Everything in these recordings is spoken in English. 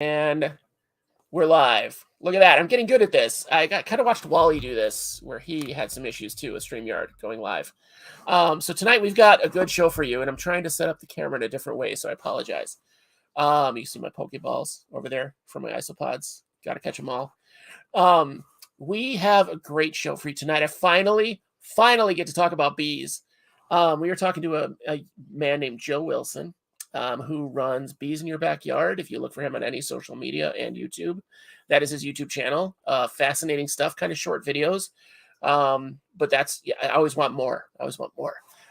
And we're live. Look at that. I'm getting good at this. I kind of watched Wally do this, where he had some issues too with StreamYard going live. So tonight we've got a good show for you, and I'm trying to set up the camera in a different way, so I apologize. You see my Pokeballs over there for my Isopods. Got to catch them all. We have a great show for you tonight. I finally get to talk about bees. We were talking to a man named Joe Wilson, who runs Bees in Your Backyard. If you look for him on any social media and YouTube, that is his YouTube channel. Fascinating stuff, kind of short videos. But that's, yeah, I always want more.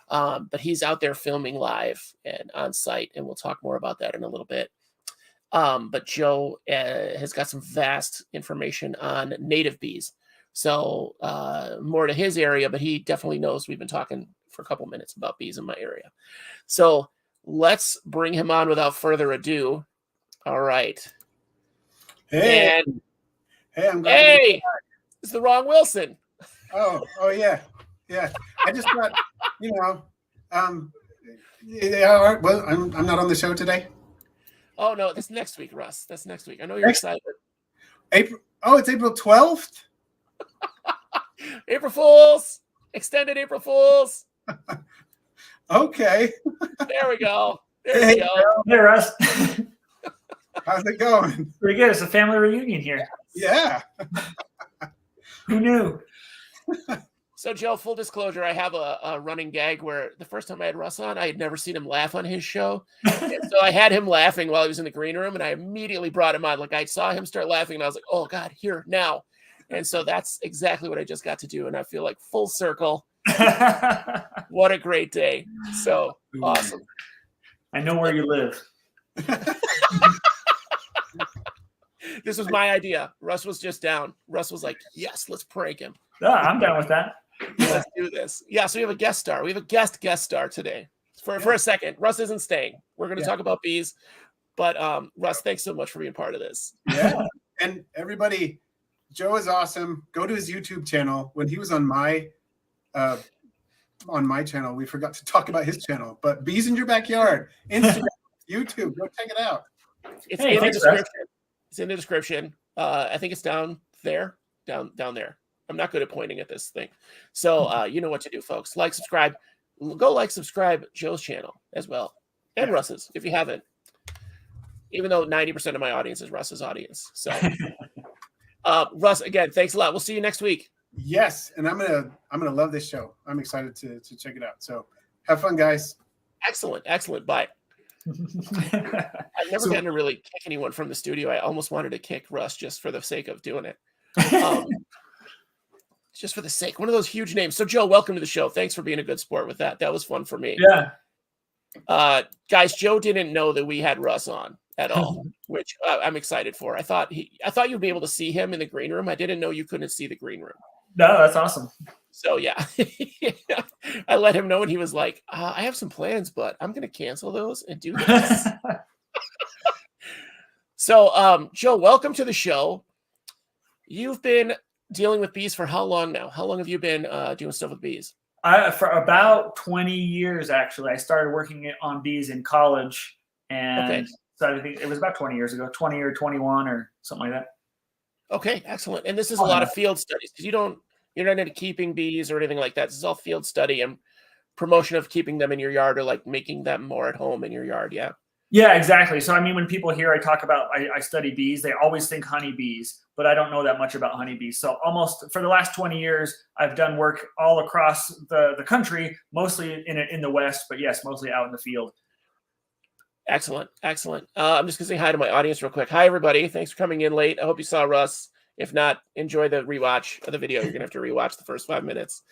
But he's out there filming live and on site, and we'll talk more about that in a little bit. But Joe has got some vast information on native bees. So more to his area, but he definitely knows. We've been talking for a couple minutes about bees in my area. So let's bring him on without further ado. All right. Hey, I'm glad. Hey, it's the wrong Wilson. Oh yeah. I just thought, yeah, well, I'm not on the show today. Oh no, that's next week, Russ. That's next week. I know you're excited. April. Oh, it's April 12th. April Fools. Extended April Fools. Okay. There we go. There we go. Hey, Russ. How's it going? Pretty good. It's a family reunion here. Yeah. Who knew? So, Joe, full disclosure, I have a running gag where the first time I had Russ on, I had never seen him laugh on his show. And so I had him laughing while he was in the green room, and I immediately brought him on. Like, I saw him start laughing, and I was like, oh, God, here, now. And so that's exactly what I just got to do, and I feel like full circle. What a great day. So, awesome. I know where you live. This was my idea. Russ was just down. Russ was like, yes, let's prank him. No, I'm down with that. Let's do this. Yeah, so we have a guest star. We have a guest star today. For a second, Russ isn't staying. We're going to talk about bees. But Russ, thanks so much for being part of this. Yeah. And everybody, Joe is awesome. Go to his YouTube channel. When he was on my channel, we forgot to talk about his channel. But Bees in Your Backyard, Instagram, YouTube, go check it out. It's in the description. It's in the description. I think it's down there. Down there. I'm not good at pointing at this thing. So you know what to do, folks. Like, subscribe. Go like, subscribe Joe's channel as well. And Russ's, if you haven't. Even though 90% of my audience is Russ's audience. So Russ, again, thanks a lot. We'll see you next week. Yes, and I'm gonna love this show. I'm excited to check it out. So have fun, guys. Excellent. Bye. I've never gotten to really kick anyone from the studio. I almost wanted to kick Russ just for the sake of doing it. Just for the sake. One of those huge names. So, Joe, welcome to the show. Thanks for being a good sport with that. That was fun for me. Yeah. Guys, Joe didn't know that we had Russ on at all, which I'm excited for. I thought you'd be able to see him in the green room. I didn't know you couldn't see the green room. No, that's awesome. So, yeah. I let him know, and he was like, I have some plans, but I'm going to cancel those and do this. So, Joe, welcome to the show. You've been dealing with bees for how long now? How long have you been doing stuff with bees? For about 20 years, actually. I started working on bees in college, and so I think it was about 20 years ago, 20 or 21 or something like that. Okay, excellent. And this is a lot of field studies because you're not into keeping bees or anything like that. This is all field study and promotion of keeping them in your yard or like making them more at home in your yard. Yeah. Yeah, exactly. So, I mean, when people hear I talk about I study bees, they always think honeybees, but I don't know that much about honeybees. So almost for the last 20 years, I've done work all across the country, mostly in the West, but yes, mostly out in the field. Excellent. I'm just going to say hi to my audience real quick. Hi, everybody. Thanks for coming in late. I hope you saw Russ. If not, enjoy the rewatch of the video. You're going to have to rewatch the first 5 minutes.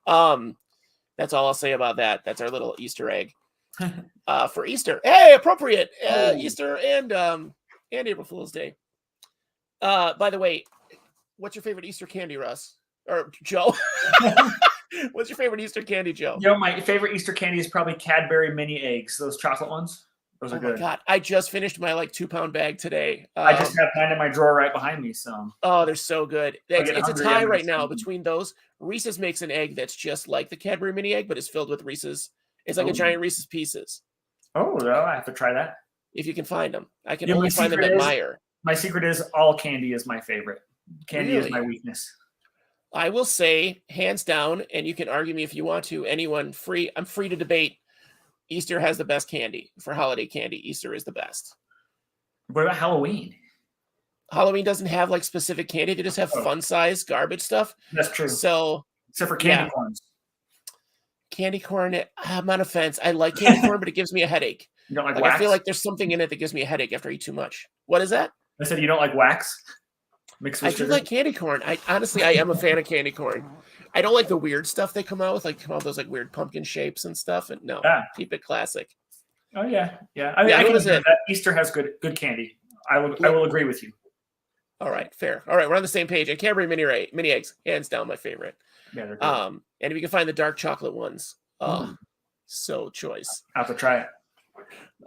That's all I'll say about that. That's our little Easter egg. For Easter. Hey, appropriate. Easter and April Fool's Day. By the way, what's your favorite Easter candy, Russ? Or Joe? What's your favorite Easter candy, Joe? My favorite Easter candy is probably Cadbury mini eggs, those chocolate ones. Those are good. Oh my God. I just finished my 2-pound bag today. I just have mine in my drawer right behind me. So they're so good. It's a tie right now between those. Reese's makes an egg that's just like the Cadbury mini egg, but it's filled with Reese's. It's like a giant Reese's Pieces. Oh, no, I have to try that. If you can find them. I can only find them at Meijer. My secret is all candy is my favorite. Candy is my weakness. I will say, hands down, and you can argue me if you want to, I'm free to debate. Easter has the best candy. For holiday candy, Easter is the best. What about Halloween? Halloween doesn't have like specific candy. They just have fun size garbage stuff. That's true. So except for candy corns. Candy corn, I'm on a fence. I like candy corn, but it gives me a headache. You don't like wax? I feel like there's something in it that gives me a headache after I eat too much. What is that? I said you don't like wax? Mixed with I do like candy corn. I am a fan of candy corn. I don't like the weird stuff they come out with, those like weird pumpkin shapes and stuff. And no, keep it classic. Oh yeah. I mean, I can say that Easter has good candy. I will agree with you. All right, fair. All right, we're on the same page. And Cadbury mini eggs, hands down, my favorite. Yeah, they're good. And if you can find the dark chocolate ones, so choice. I'll have to try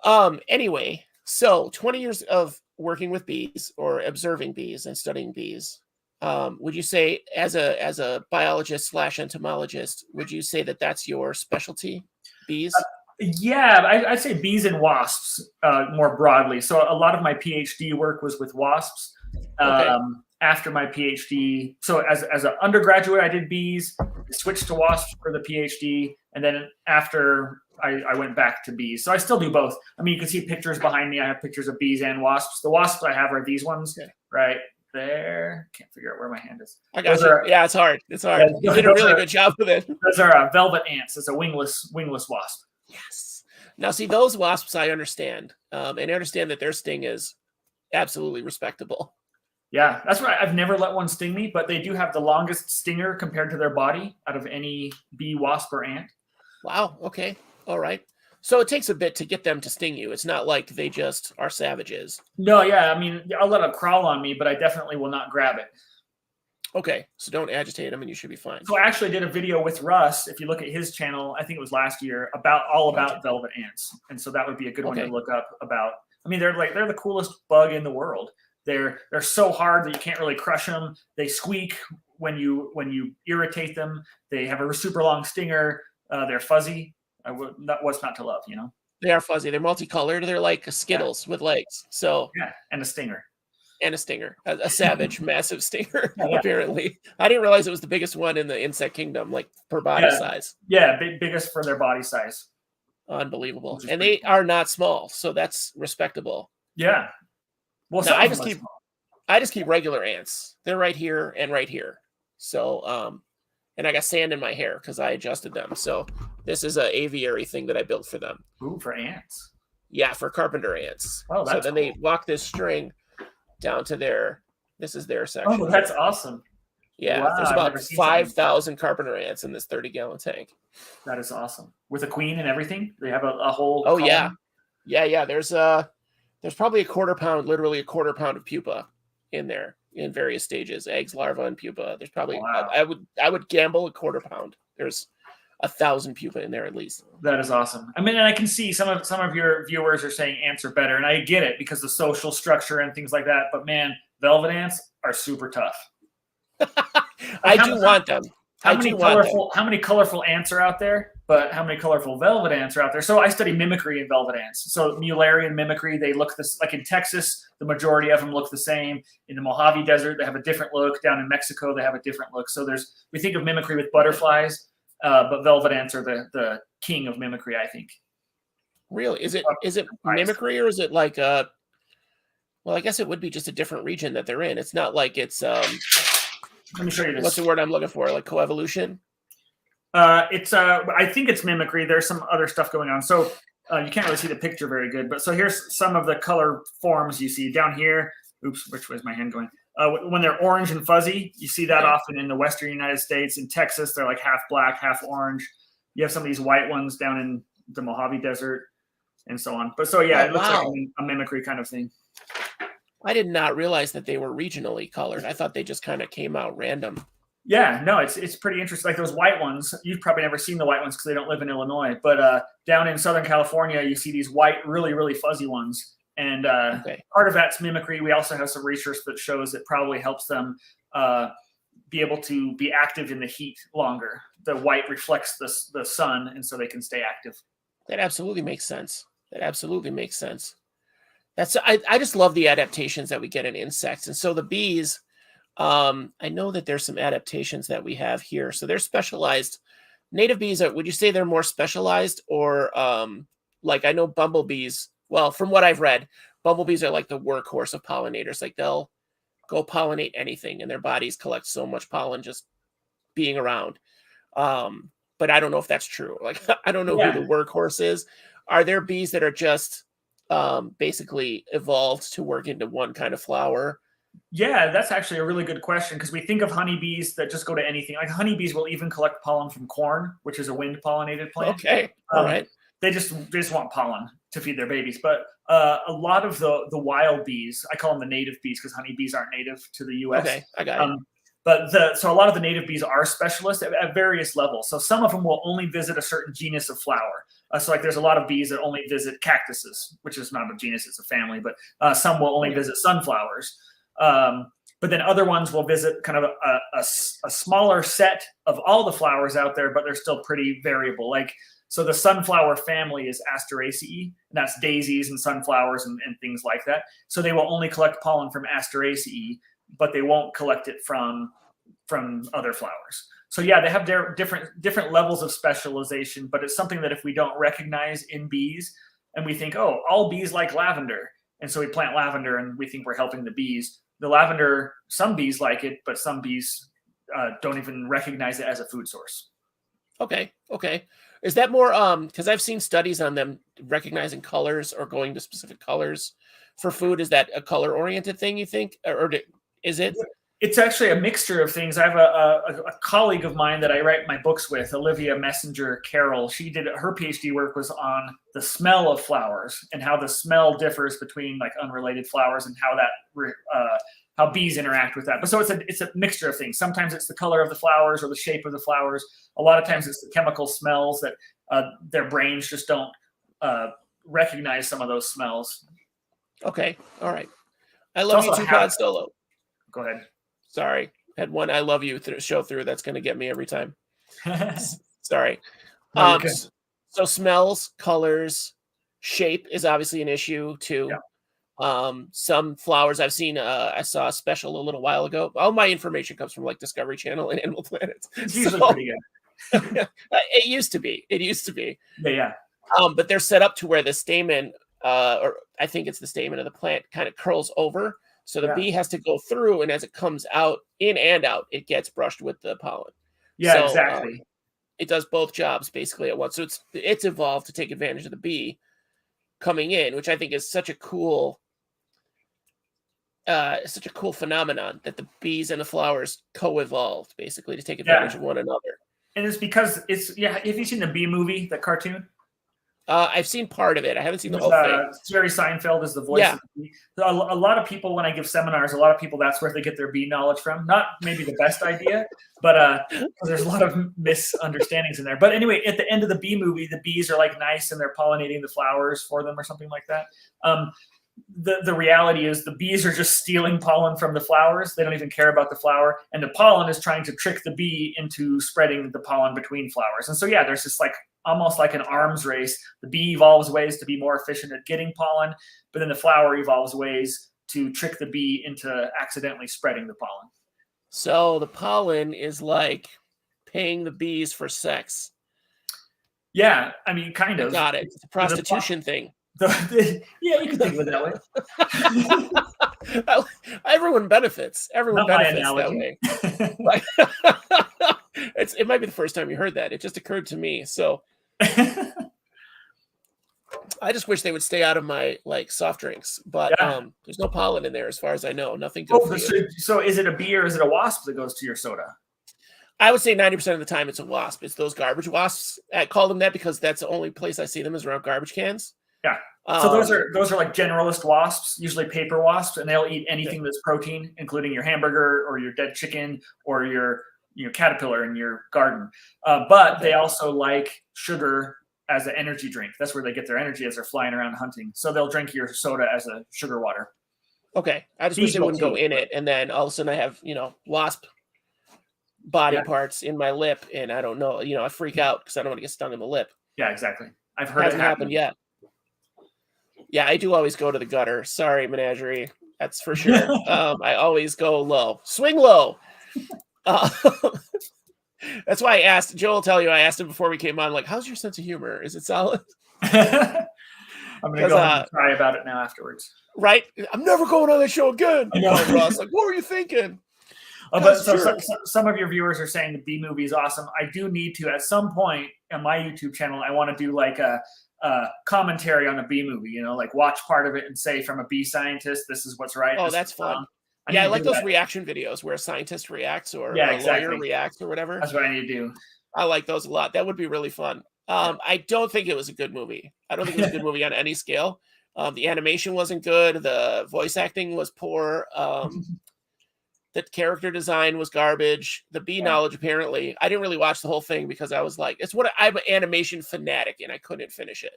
it. Anyway, so 20 years of working with bees or observing bees and studying bees. Would you say, as a biologist / entomologist, would you say that that's your specialty, bees? Yeah, I'd say bees and wasps more broadly. So a lot of my PhD work was with wasps. After my PhD, so as an undergraduate, I did bees, switched to wasps for the PhD, and then after I went back to bees. So I still do both. I mean, you can see pictures behind me. I have pictures of bees and wasps. The wasps I have are these ones right there. Can't figure out where my hand is. I got you. Yeah, it's hard. It's hard. You did a really good job with it. Those are velvet ants. It's a wingless wasp. Yes. Now, see, those wasps I understand. And I understand that their sting is absolutely respectable. Yeah, that's right. I've never let one sting me, but they do have the longest stinger compared to their body out of any bee, wasp, or ant. Wow. Okay. All right. So it takes a bit to get them to sting you. It's not like they just are savages. No, yeah. I mean, I'll let them crawl on me, but I definitely will not grab it. Okay. So don't agitate them and you should be fine. So I actually did a video with Russ, if you look at his channel, I think it was last year, about velvet ants. And so that would be a good one to look up about. I mean, they're the coolest bug in the world. They're so hard that you can't really crush them. They squeak when you irritate them. They have a super long stinger. They're fuzzy. What's not to love, you know? They are fuzzy. They're multicolored. They're like Skittles with legs. So and a stinger. A savage, massive stinger. Apparently, I didn't realize it was the biggest one in the insect kingdom, like per body size. Yeah, biggest for their body size. Unbelievable, and they are not small, so that's respectable. Yeah. Well, now, I just keep regular ants. They're right here and right here. So, and I got sand in my hair because I adjusted them. So this is an aviary thing that I built for them. Ooh, for ants. Yeah, for carpenter ants. Oh, that's so then they walk this string down to this is their section. Oh, that's awesome. Yeah, wow, there's about 5,000 carpenter ants in this 30-gallon tank. That is awesome. With a queen and everything? They have a whole colony? Yeah. There's probably literally a quarter pound of pupa in there in various stages, eggs, larvae, and pupa. There's probably, I would gamble a quarter pound. There's 1,000 pupa in there at least. That is awesome. I mean, and I can see some of your viewers are saying ants are better, and I get it because the social structure and things like that. But man, velvet ants are super tough. I do want them. How many colorful ants are out there? But how many colorful velvet ants are out there? So I study mimicry in velvet ants. So Mullerian mimicry, they look like in Texas, the majority of them look the same. In the Mojave Desert, they have a different look. Down in Mexico, they have a different look. So we think of mimicry with butterflies, but velvet ants are the king of mimicry, I think. Really? Is it mimicry, or is it like well, I guess it would be just a different region that they're in. It's not like it's let me show you this. What's the word I'm looking for? Like coevolution? I think it's mimicry. There's some other stuff going on. So you can't really see the picture very good, but so here's some of the color forms you see down here. Oops, which way is my hand going? When they're orange and fuzzy, you see that often in the Western United States. In Texas, they're like half black, half orange. You have some of these white ones down in the Mojave Desert and so on. But so yeah, it looks like a mimicry kind of thing. I did not realize that they were regionally colored. I thought they just kind of came out random. Yeah, no, it's pretty interesting. Like those white ones, you've probably never seen the white ones because they don't live in Illinois. But down in Southern California, you see these white, really, really fuzzy ones. And part of that's mimicry. We also have some research that shows it probably helps them be able to be active in the heat longer. The white reflects the sun, and so they can stay active. That absolutely makes sense. I just love the adaptations that we get in insects. And so the bees, I know that there's some adaptations that we have here. So they're specialized. Native bees, would you say they're more specialized, or like I know bumblebees, well, from what I've read, bumblebees are like the workhorse of pollinators. Like they'll go pollinate anything and their bodies collect so much pollen just being around. But I don't know if that's true. Like, I don't know who the workhorse is. Are there bees that are just basically evolved to work into one kind of flower? Yeah, that's actually a really good question, because we think of honeybees that just go to anything. Like honeybees will even collect pollen from corn, which is a wind pollinated plant. Okay, all right. They just want pollen to feed their babies. But a lot of the wild bees, I call them the native bees because honeybees aren't native to the U.S. Okay, I got it. But so a lot of the native bees are specialists at various levels. So some of them will only visit a certain genus of flower. So like there's a lot of bees that only visit cactuses, which is not a genus, it's a family. But some will only visit sunflowers. But then other ones will visit kind of a smaller set of all the flowers out there, but they're still pretty variable. Like, so the sunflower family is Asteraceae, and that's daisies and sunflowers and things like that. So they will only collect pollen from Asteraceae, but they won't collect it from other flowers. So yeah, they have different levels of specialization, but it's something that if we don't recognize in bees and we think, oh, all bees like lavender, and so we plant lavender and we think we're helping the bees. The lavender, some bees like it, but some bees don't even recognize it as a food source. Okay. Is that more because I've seen studies on them recognizing colors or going to specific colors for food? Is that a color oriented thing, you think, or is it? It's actually a mixture of things. I have a colleague of mine that I write my books with, Olivia Messenger Carroll. She did her PhD work was on the smell of flowers and how the smell differs between like unrelated flowers and how bees interact with that. But so it's a mixture of things. Sometimes it's the color of the flowers or the shape of the flowers. A lot of times it's the chemical smells that their brains just don't recognize some of those smells. Okay, all right. I love you too, Pod Solo. Go ahead. Sorry, had one I love you show through that's going to get me every time. Sorry. So smells, colors, shape is obviously an issue too. Yeah. Some flowers I've seen. I saw a special a little while ago. All my information comes from like Discovery Channel and Animal Planet. It's usually pretty good. It used to be. Yeah. But they're set up to where the stamen, or I think it's the stamen of the plant, kind of curls over. So the bee has to go through, and as it comes out, in and out, it gets brushed with the pollen. Yeah, so, exactly. It does both jobs basically at once. So it's evolved to take advantage of the bee coming in, which I think is such a cool phenomenon that the bees and the flowers co-evolved basically to take advantage of one another. And it's because have you seen the Bee Movie, the cartoon? I've seen part of it. I haven't seen the whole thing. Jerry Seinfeld is the voice of the bee. A lot of people, when I give seminars, that's where they get their bee knowledge from. Not maybe the best idea, but there's a lot of misunderstandings in there. But anyway, at the end of the Bee Movie, the bees are like nice and they're pollinating the flowers for them or something like that. The reality is the bees are just stealing pollen from the flowers. They don't even care about the flower. And the pollen is trying to trick the bee into spreading the pollen between flowers. And so, there's this like almost like an arms race. The bee evolves ways to be more efficient at getting pollen, but then the flower evolves ways to trick the bee into accidentally spreading the pollen. So the pollen is like paying the bees for sex. Yeah, I mean, kind of. Got it. It's a prostitution thing. Yeah, you can think of it that way. Everyone benefits. Everyone benefits that way. It might be the first time you heard that. It just occurred to me. So I just wish they would stay out of my like soft drinks. But there's no pollen in there, as far as I know. Nothing good for you. So is it a bee or is it a wasp that goes to your soda? I would say 90% of the time it's a wasp. It's those garbage wasps. I call them that because that's the only place I see them is around garbage cans. Yeah. So those are like generalist wasps, usually paper wasps, and they'll eat anything that's protein, including your hamburger or your dead chicken or your caterpillar in your garden. But they also like sugar as an energy drink. That's where they get their energy as they're flying around hunting. So they'll drink your soda as a sugar water. Okay. I just wish they wouldn't go in it. And then all of a sudden I have, wasp body parts in my lip. And I don't know, I freak out because I don't want to get stung in the lip. Yeah, exactly. I've heard it hasn't happened yet. Yeah, I do always go to the gutter. Sorry, Menagerie. That's for sure. I always go low. Swing low. That's why I asked. Joe will tell you, I asked him before we came on, like, how's your sense of humor? Is it solid? I'm going to go ahead and cry about it now afterwards. Right? I'm never going on that show again. I know. Ross, like, what were you thinking? But some of your viewers are saying the bee movie is awesome. I do need to, at some point on my YouTube channel, I want to do like a commentary on a bee movie, you know, like watch part of it and say from a bee scientist, this is what's right. Oh, that's fun. I like those reaction videos where a scientist reacts or a lawyer reacts or whatever. That's what I need to do. I like those a lot. That would be really fun. I don't think it was a good movie. I don't think it was a good movie on any scale. The animation wasn't good. The voice acting was poor. The character design was garbage. The bee knowledge, apparently. I didn't really watch the whole thing because I was like, I'm an animation fanatic and I couldn't finish it.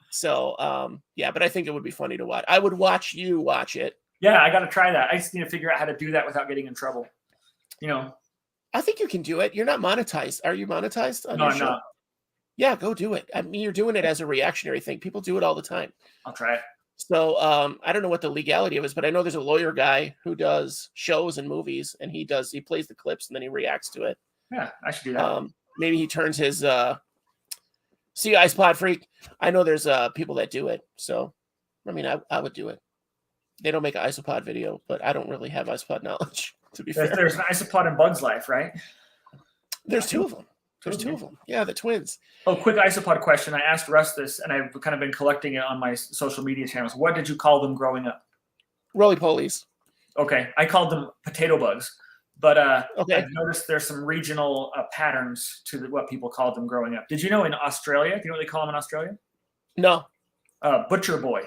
So, but I think it would be funny to watch. I would watch you watch it. Yeah, I got to try that. I just need to figure out how to do that without getting in trouble. You know, I think you can do it. You're not monetized. Are you monetized? No, I'm not. Yeah, go do it. I mean, you're doing it as a reactionary thing. People do it all the time. I'll try it. So I don't know what the legality of it is, but I know there's a lawyer guy who does shows and movies, and he plays the clips and then he reacts to it. Yeah, I should do that. Maybe he turns his see Isopod Freak. I know there's people that do it. So I mean I would do it. They don't make an isopod video, but I don't really have isopod knowledge, to be fair. There's an isopod in Bug's Life, right? There's two of them. There's two of them. Yeah, the twins. Oh, quick isopod question. I asked Russ this, and I've kind of been collecting it on my social media channels. What did you call them growing up? Roly-polies. Okay. I called them potato bugs. But okay. I've noticed there's some regional patterns to what people called them growing up. Did you know in Australia, do you know what they call them in Australia? No. Butcher boy.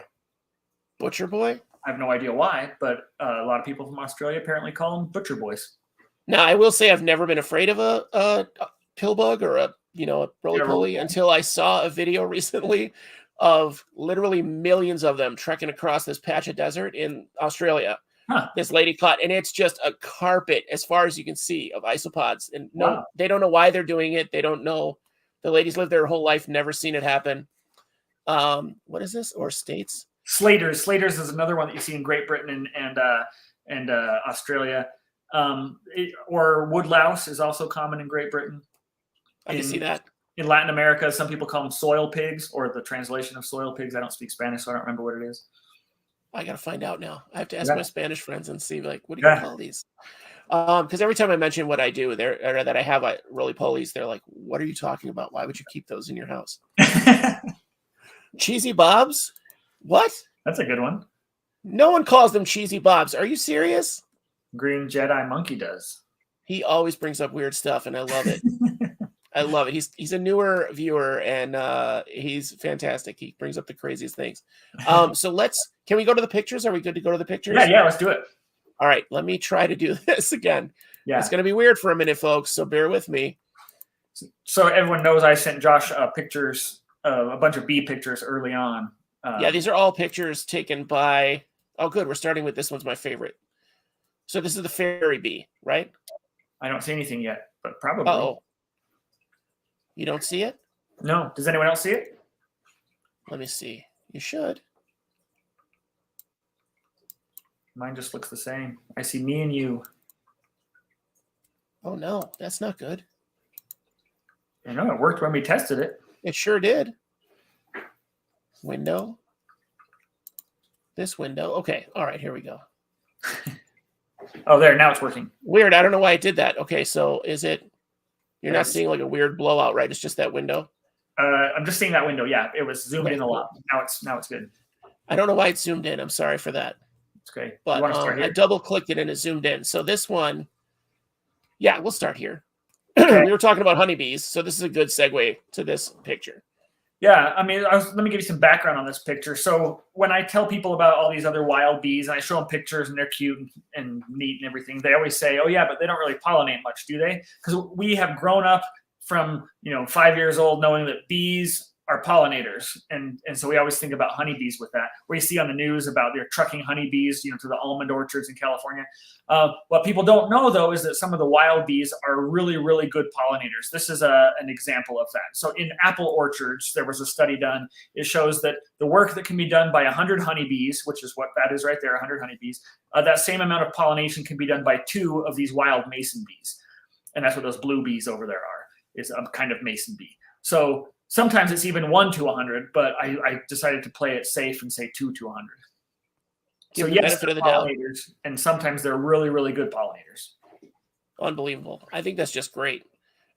Butcher boy? I have no idea why, but a lot of people from Australia apparently call them butcher boys. Now, I will say I've never been afraid of a pill bug or a roly-poly until I saw a video recently of literally millions of them trekking across this patch of desert in Australia. Huh. This lady caught, and it's just a carpet as far as you can see of isopods. And wow. They don't know why they're doing it. They don't know. The ladies lived their whole life, never seen it happen. What is this? Or states? Slaters. Slaters is another one that you see in Great Britain and Australia. Or woodlouse is also common in Great Britain. I can see that. In Latin America, some people call them soil pigs, or the translation of soil pigs. I don't speak Spanish, so I don't remember what it is. I got to find out now. I have to ask my Spanish friends and see, like, what do you call these? Because every time I mention what I do, or that I have roly-polies, they're like, what are you talking about? Why would you keep those in your house? Cheesy Bobs? What? That's a good one. No one calls them Cheesy Bobs. Are you serious? Green Jedi Monkey does. He always brings up weird stuff, and I love it. I love it. He's a newer viewer, and he's fantastic. He brings up the craziest things. So can we go to the pictures? Are we good to go to the pictures? Yeah, let's do it. All right, let me try to do this again. Yeah. It's going to be weird for a minute, folks, so bear with me. So everyone knows I sent Josh pictures, a bunch of bee pictures early on. Yeah, these are all pictures taken by... Oh, good. We're starting with this one's my favorite. So this is the fairy bee, right? I don't see anything yet, but probably. Uh-oh. You don't see it? No. Does anyone else see it? Let me see. You should. Mine just looks the same. I see me and you. Oh, no. That's not good. I know. It worked when we tested it. It sure did. Window. This window. Okay. All right. Here we go. Oh, there. Now it's working. Weird. I don't know why it did that. Okay. So is it... You're not seeing like a weird blowout, right? It's just that window. I'm just seeing that window. Yeah, it was zoomed in a lot. Now it's good. I don't know why it's zoomed in. I'm sorry for that. It's great. But I double clicked it and it zoomed in. So this one, yeah, we'll start here. Okay. We were talking about honeybees, so this is a good segue to this picture. Yeah, I mean, let me give you some background on this picture. So when I tell people about all these other wild bees, and I show them pictures, and they're cute and neat and everything, they always say, "Oh yeah, but they don't really pollinate much, do they?" Because we have grown up from 5 years old knowing that bees are pollinators, and so we always think about honeybees with that. Where you see on the news about they're trucking honeybees, to the almond orchards in California. What people don't know though is that some of the wild bees are really, really good pollinators. This is an example of that. So in apple orchards, there was a study done. It shows that the work that can be done by 100 honeybees, which is what that is right there, 100 honeybees, that same amount of pollination can be done by 2 of these wild mason bees, and that's what those blue bees over there are. Is a kind of mason bee. So sometimes it's even 1 to 100, but I decided to play it safe and say 2 to 100. Give so the yes, benefit of the doubt. pollinators, and sometimes they're really, really good pollinators. Unbelievable. I think that's just great.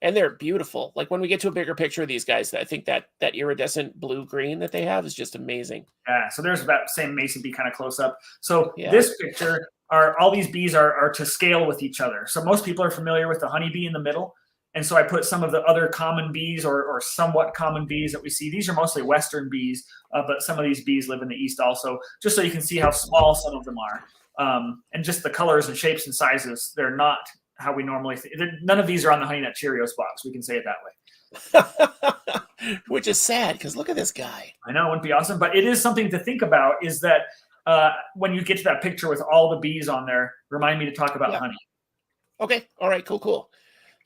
And they're beautiful. Like when we get to a bigger picture of these guys, I think that iridescent blue-green that they have is just amazing. Yeah, so there's that same mason bee kind of close up. So Yeah. this picture, all these bees are to scale with each other. So most people are familiar with the honeybee in the middle. And so I put some of the other common bees or somewhat common bees that we see. These are mostly Western bees, but some of these bees live in the East also, just so you can see how small some of them are. And just the colors and shapes and sizes, they're not how we normally think. None of these are on the Honey Nut Cheerios box. We can say it that way. Which is sad because look at this guy. I know, it wouldn't be awesome. But it is something to think about is that when you get to that picture with all the bees on there, remind me to talk about honey. Okay. All right. Cool.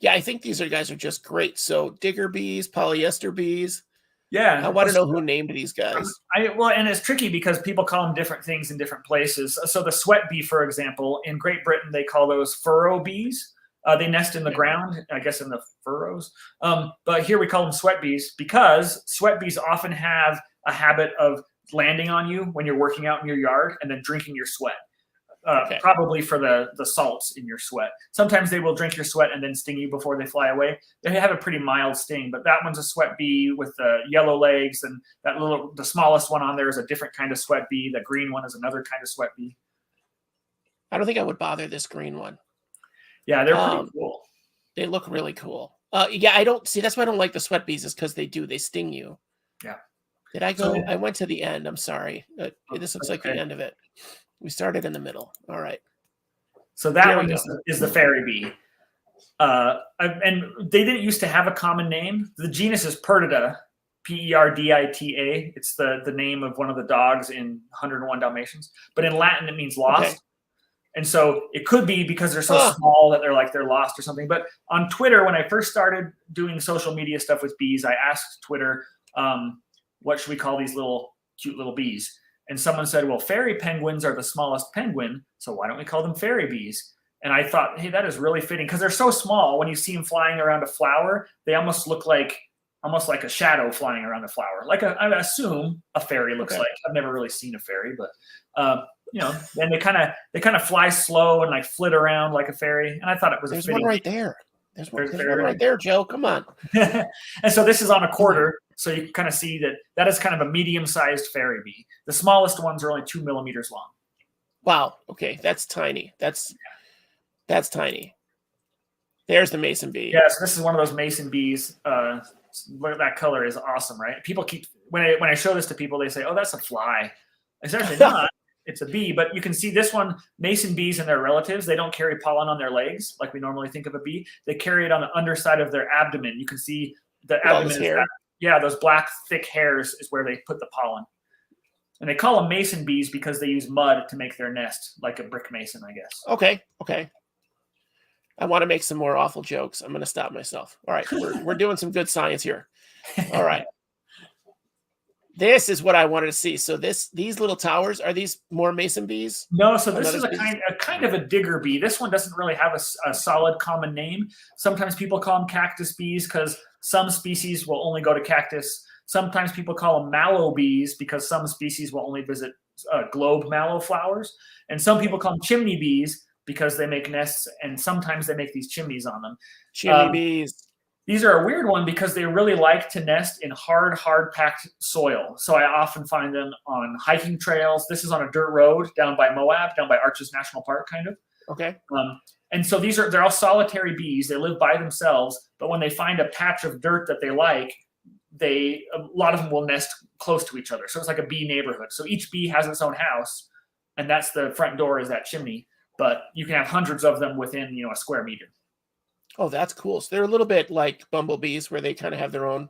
Yeah, I think these guys are just great. So digger bees, polyester bees. Yeah. I want to know who named these guys. And it's tricky because people call them different things in different places. So the sweat bee, for example, in Great Britain, they call those furrow bees. They nest in the ground, I guess in the furrows. But here we call them sweat bees because sweat bees often have a habit of landing on you when you're working out in your yard and then drinking your sweat. Probably for the salts in your sweat. Sometimes they will drink your sweat and then sting you before they fly away. They have a pretty mild sting, but that one's a sweat bee with the yellow legs, and the smallest one on there is a different kind of sweat bee. The green one is another kind of sweat bee. I don't think I would bother this green one. Yeah, they're pretty cool. They look really cool. Yeah, I don't see. That's why I don't like the sweat bees is because they sting you. Yeah. Did I go? I went to the end. I'm sorry. This looks like the end of it. We started in the middle. All right. So that one is the fairy bee. And they didn't used to have a common name. The genus is Perdita, Perdita. It's the name of one of the dogs in 101 Dalmatians. But in Latin, it means lost. Okay. And so it could be because they're so small that they're lost or something. But on Twitter, when I first started doing social media stuff with bees, I asked Twitter, what should we call these cute little bees? And someone said, well, fairy penguins are the smallest penguin, so why don't we call them fairy bees? And I thought, hey, that is really fitting because they're so small. When you see them flying around a flower, they almost look like a shadow flying around a flower. Like I assume a fairy looks like. I've never really seen a fairy, but and they kind of fly slow and like flit around like a fairy. And I thought it was There's a fitting. One right there. There's one right there, Joe. Come on. And so this is on a quarter. So you can kind of see that is kind of a medium-sized fairy bee. The smallest ones are only 2 millimeters long. Wow. Okay. That's tiny. That's tiny. There's the mason bee. Yes, this is one of those mason bees. Look at that color is awesome, right? People keep when I show this to people, they say, "Oh, that's a fly." It's actually not. It's a bee, but you can see this one, mason bees and their relatives, they don't carry pollen on their legs like we normally think of a bee. They carry it on the underside of their abdomen. You can see the abdomen is those black thick hairs is where they put the pollen. And they call them mason bees because they use mud to make their nest, like a brick mason, I guess. Okay. I want to make some more awful jokes. I'm going to stop myself. All right. We're doing some good science here. All right. This is what I wanted to see. So these little towers, are these more mason bees? No, so this is a kind of a digger bee. This one doesn't really have a solid common name. Sometimes people call them cactus bees because some species will only go to cactus. Sometimes people call them mallow bees because some species will only visit globe mallow flowers. And some people call them chimney bees because they make nests, and sometimes they make these chimneys on them. Chimney bees. These are a weird one because they really like to nest in hard-packed soil. So I often find them on hiking trails. This is on a dirt road down by Moab, down by Arches National Park, kind of. Okay. And so they're all solitary bees. They live by themselves, but when they find a patch of dirt that they like, a lot of them will nest close to each other. So it's like a bee neighborhood. So each bee has its own house, and that's the front door is that chimney. But you can have hundreds of them within, a square meter. Oh, that's cool. So they're a little bit like bumblebees where they kind of have their own.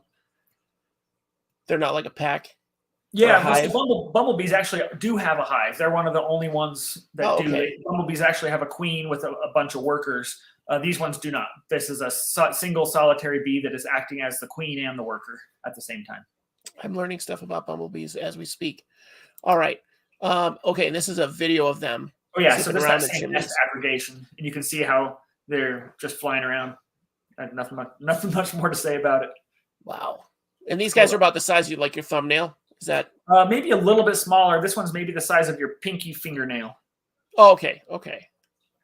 They're not like a pack. Yeah, hive? bumblebees actually do have a hive. They're one of the only ones that do. Okay. Bumblebees actually have a queen with a bunch of workers. These ones do not. This is a single solitary bee that is acting as the queen and the worker at the same time. I'm learning stuff about bumblebees as we speak. All right. Okay, and this is a video of them. Oh yeah, so this is that the same chimneys. nest aggregation, and you can see how they're just flying around. Nothing much more to say about it. Wow. And these guys are about the size you like your thumbnail. Is that maybe a little bit smaller? This one's maybe the size of your pinky fingernail. Oh, okay.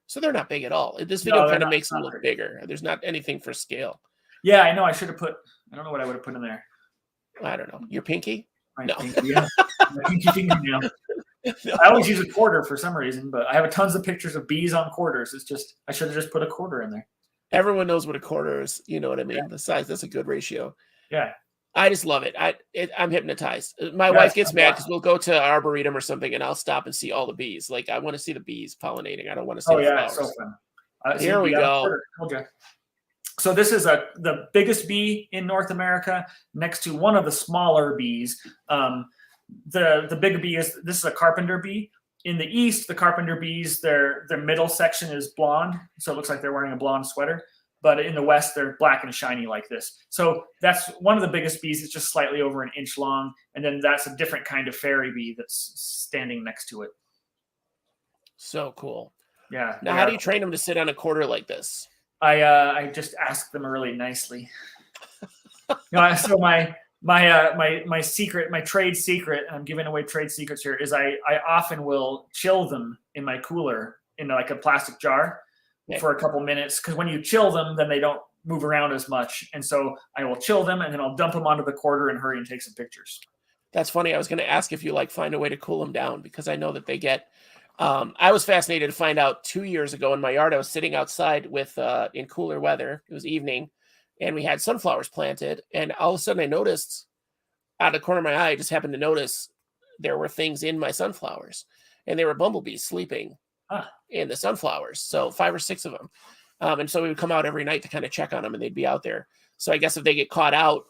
So they're not big at all. This video No, kind of makes them look bigger. There's not anything for scale. Yeah, I know. I should have put. I don't know what I would have put in there. I don't know. Your pinky? My No. pinky, yeah. My pinky fingernail. No. I always use a quarter for some reason, but I have tons of pictures of bees on quarters. It's just I should have just put a quarter in there. Everyone knows what a quarter is. You know what I mean? Yeah. The size. That's a good ratio. Yeah. I just love it. I'm hypnoptized. My wife gets mad because we'll go to Arboretum or something, and I'll stop and see all the bees. Like I want to see the bees pollinating. I don't want to see the flowers. So fun. Here we go. So this is the biggest bee in North America, next to one of the smaller bees. The bigger bee this is a Carpenter bee. In the east, the Carpenter bees, their middle section is blonde, so it looks like they're wearing a blonde sweater. But in the west, they're black and shiny like this. So that's one of the biggest bees. It's just slightly over an inch long. And then that's a different kind of fairy bee that's standing next to it. So cool. Yeah. Now, how do you train them to sit on a quarter like this? I just ask them really nicely. So my secret, my trade secret, and I'm giving away trade secrets here, is I often will chill them in my cooler in like a plastic jar. For a couple minutes, because when you chill them, then they don't move around as much. And so I will chill them, and then I'll dump them onto the quarter and hurry and take some pictures. That's funny. I was going to ask if you find a way to cool them down, because I know that they get. I was fascinated to find out 2 years ago in my yard. I was sitting outside with in cooler weather. It was evening, and we had sunflowers planted. And all of a sudden, I noticed out of the corner of my eye, I just happened to notice there were things in my sunflowers, and they were bumblebees sleeping. In the sunflowers, so 5 or 6 of them, and so we would come out every night to kind of check on them, and they'd be out there. So I guess if they get caught out,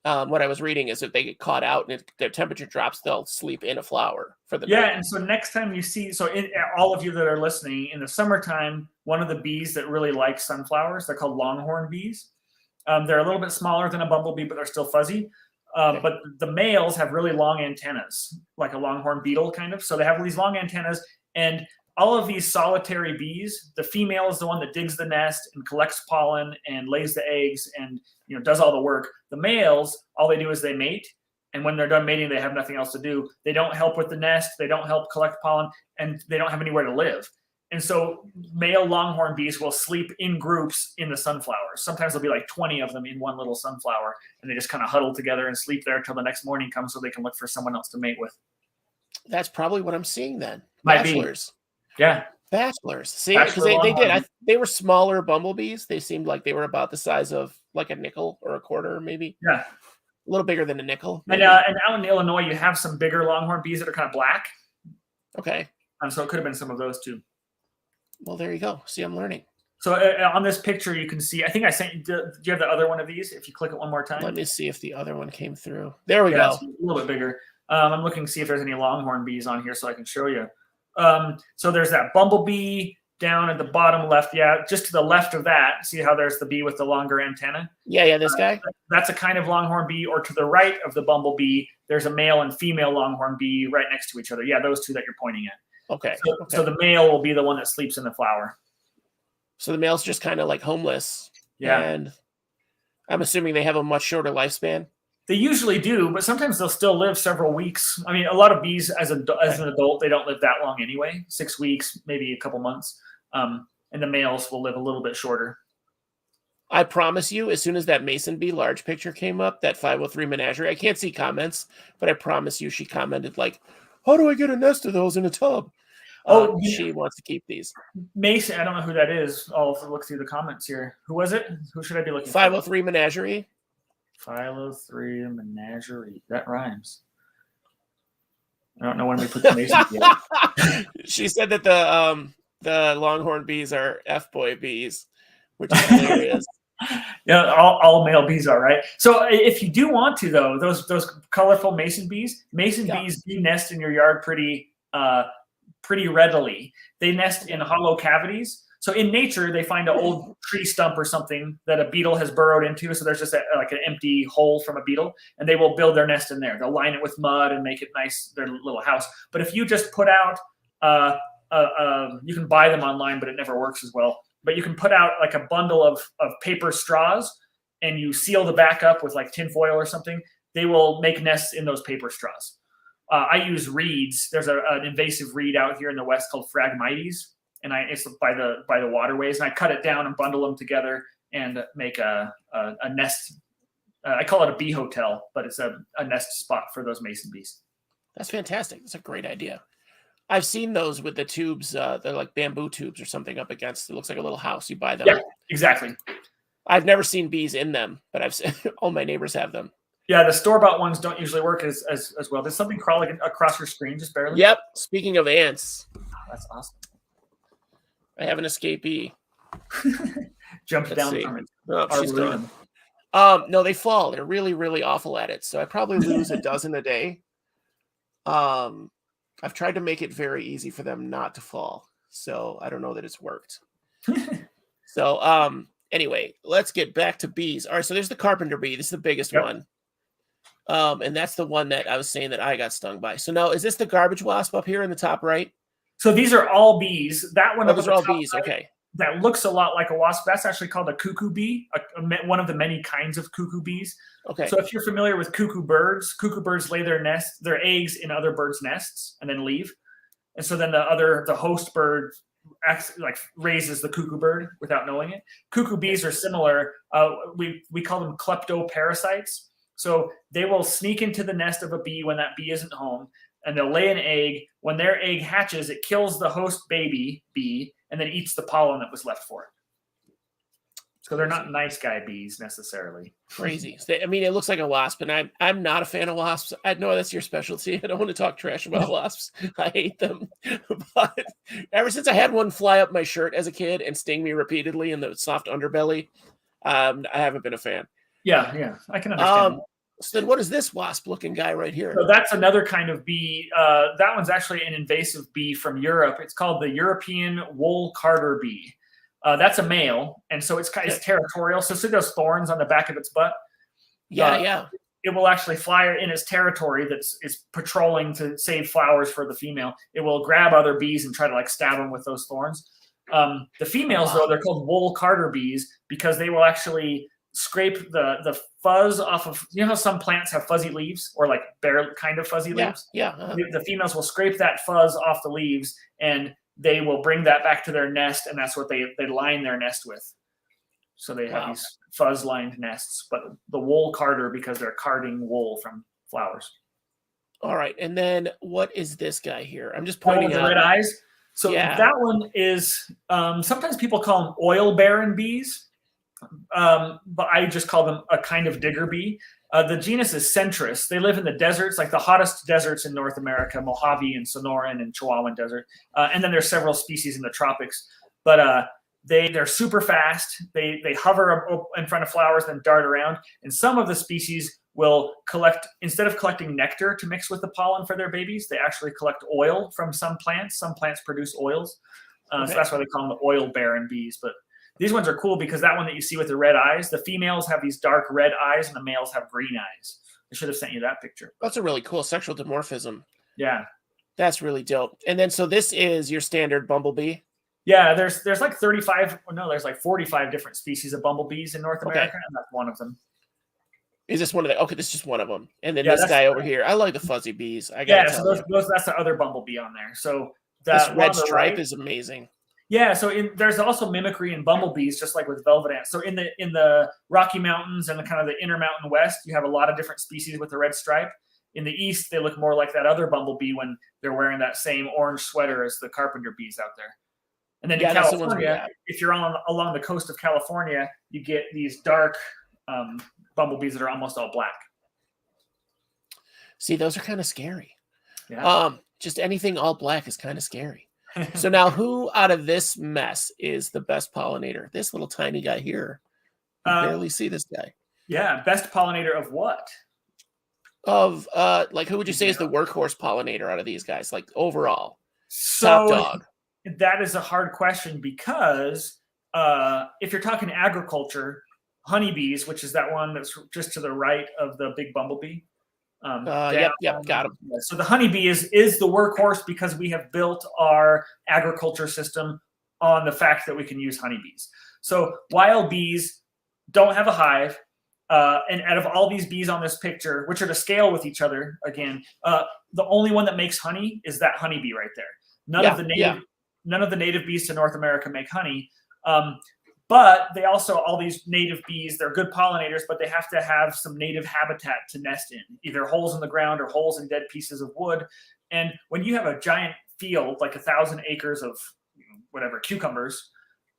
what I was reading is if they get caught out and their temperature drops, they'll sleep in a flower for the night. And so next time you see, all of you that are listening, in the summertime, one of the bees that really like sunflowers, they're called Longhorn Bees. They're a little bit smaller than a bumblebee, but they're still fuzzy. But the males have really long antennas, like a longhorn beetle kind of. So they have these long antennas, and all of these solitary bees, the female is the one that digs the nest and collects pollen and lays the eggs and does all the work. The males, all they do is they mate, and when they're done mating, they have nothing else to do. They don't help with the nest, they don't help collect pollen, and they don't have anywhere to live. And so male longhorn bees will sleep in groups in the sunflowers. Sometimes there'll be like 20 of them in one little sunflower, and they just kind of huddle together and sleep there until the next morning comes so they can look for someone else to mate with. That's probably what I'm seeing then. Might Bachelors. Yeah. Bachelors. See, because they did. They were smaller bumblebees. They seemed like they were about the size of like a nickel or a quarter, maybe. Yeah. A little bigger than a nickel. And out in Illinois, you have some bigger longhorn bees that are kind of black. Okay. So it could have been some of those too. Well, there you go. See, I'm learning. So on this picture, you can see, I think I sent you, do you have the other one of these? If you click it one more time. Let me see if the other one came through. There we go. It's a little bit bigger. I'm looking to see if there's any longhorn bees on here so I can show you. So there's that bumblebee down at the bottom left. Yeah, just to the left of that. See how there's the bee with the longer antenna? Yeah, this guy? That's a kind of longhorn bee. Or to the right of the bumblebee, there's a male and female longhorn bee right next to each other. Yeah, those two that you're pointing at. Okay. So the male will be the one that sleeps in the flower. So the male's just kind of like homeless. Yeah. And I'm assuming they have a much shorter lifespan. They usually do, but sometimes they'll still live several weeks. I mean, a lot of bees as an adult, they don't live that long anyway, 6 weeks, maybe a couple months. And the males will live a little bit shorter. I promise you, as soon as that Mason bee large picture came up, that 503 menagerie, I can't see comments, but I promise you she commented like, how do I get a nest of those in a tub? She wants to keep these. Mason, I don't know who that is. I'll look through the comments here. Who was it? Who should I be looking for? 503 menagerie. 503 menagerie. That rhymes. I don't know when we put the Mason yet. She said that the Longhorn bees are F-boy bees, which is hilarious. Yeah, all male bees are, right? So if you do want to, though, those colorful mason bees do nest in your yard pretty readily. They nest in hollow cavities. So in nature, they find an old tree stump or something that a beetle has burrowed into. So there's just like an empty hole from a beetle, and they will build their nest in there. They'll line it with mud and make it nice, their little house. But if you just put out, you can buy them online, but it never works as well. But you can put out like a bundle of paper straws, and you seal the back up with like tin foil or something. They will make nests in those paper straws. I use reeds. There's an invasive reed out here in the West called Phragmites, and it's by the waterways. And I cut it down and bundle them together and make a nest. I call it a bee hotel, but it's a nest spot for those mason bees. That's fantastic. That's a great idea. I've seen those with the tubes. They're like bamboo tubes or something up against. It looks like a little house. You buy them. Yeah, exactly. I've never seen bees in them, but I've seen all my neighbors have them. Yeah, the store-bought ones don't usually work as well. There's something crawling across your screen, just barely. Yep. Speaking of ants. Oh, that's awesome. I have an escapee. Jumped down from it. Oh, she's gone. No, they fall. They're really, really awful at it. So I probably lose a dozen a day. I've tried to make it very easy for them not to fall. So I don't know that it's worked. So anyway, let's get back to bees. All right, so there's the Carpenter bee. This is the biggest one. And that's the one that I was saying that I got stung by. So now, is this the garbage wasp up here in the top right? So these are all bees. That one those are all bees. Right, okay. That looks a lot like a wasp. That's actually called a cuckoo bee, one of the many kinds of cuckoo bees. Okay. So if you're familiar with cuckoo birds lay their eggs in other birds' nests and then leave. And so then the host bird raises the cuckoo bird without knowing it. Cuckoo bees are similar. We call them kleptoparasites. So they will sneak into the nest of a bee when that bee isn't home, and they'll lay an egg. When their egg hatches, it kills the host baby bee and then eats the pollen that was left for it. So they're not nice guy bees necessarily. Crazy. I mean, it looks like a wasp, and I'm not a fan of wasps. I know that's your specialty. I don't want to talk trash about wasps. I hate them. But ever since I had one fly up my shirt as a kid and sting me repeatedly in the soft underbelly, I haven't been a fan. Yeah, I can understand. So then what is this wasp-looking guy right here? So that's another kind of bee. That one's actually an invasive bee from Europe. It's called the European wool carder bee. That's a male, and so it's territorial. So see those thorns on the back of its butt? Yeah. It will actually fly in its territory that's patrolling to save flowers for the female. It will grab other bees and try to stab them with those thorns. The females, though, they're called wool carder bees because they will actually scrape the fuzz off of, how some plants have fuzzy leaves or bare kind of fuzzy leaves? Yeah. The females will scrape that fuzz off the leaves, and they will bring that back to their nest, and that's what they line their nest with. So they have these fuzz-lined nests, but the wool carder because they're carding wool from flowers. All right, and then what is this guy here? I'm just pointing out. The red eyes. So that one is, sometimes people call them oil-bearing bees. But I just call them a kind of digger bee. The genus is Centris. They live in the deserts, like the hottest deserts in North America, Mojave and Sonoran and Chihuahuan Desert. And then there's several species in the tropics. But they're super fast. They hover in front of flowers, then dart around. And some of the species will instead of collecting nectar to mix with the pollen for their babies, they actually collect oil from some plants. Some plants produce oils. So that's why they call them the oil-bearing bees. But these ones are cool because that one that you see with the red eyes, the females have these dark red eyes and the males have green eyes. I should have sent you that picture. That's a really cool sexual dimorphism. Yeah. That's really dope. And then, so this is your standard bumblebee? Yeah, there's 45 different species of bumblebees in North America, and that's one of them. Is this one of the, okay, this is just one of them. And then this guy over here, I like the fuzzy bees. So that's the other bumblebee on there. So this red stripe is amazing. Yeah, so there's also mimicry in bumblebees, just like with velvet ants. So in the Rocky Mountains and the kind of the inner mountain west, you have a lot of different species with the red stripe. In the east, they look more like that other bumblebee when they're wearing that same orange sweater as the Carpenter bees out there. And then in California, if you're along the coast of California, you get these dark bumblebees that are almost all black. See, those are kind of scary. Yeah. Just anything all black is kind of scary. So now, who out of this mess is the best pollinator? This little tiny guy here. can barely see this guy. Yeah, best pollinator of what? Of like, who would you say is the workhorse pollinator out of these guys? Like overall, So top dog. That is a hard question because if you're talking agriculture, honeybees, which is that one that's just to the right of the big bumblebee. Yep, got him. So the honeybee is the workhorse because we have built our agriculture system on the fact that we can use honeybees. So wild bees don't have a hive. And out of all these bees on this picture, which are to scale with each other, again, the only one that makes honey is that honeybee right there. None of the native bees to North America make honey. But they also, all these native bees, they're good pollinators, but they have to have some native habitat to nest in, either holes in the ground or holes in dead pieces of wood. And when you have a giant field, like 1,000 acres of whatever, cucumbers,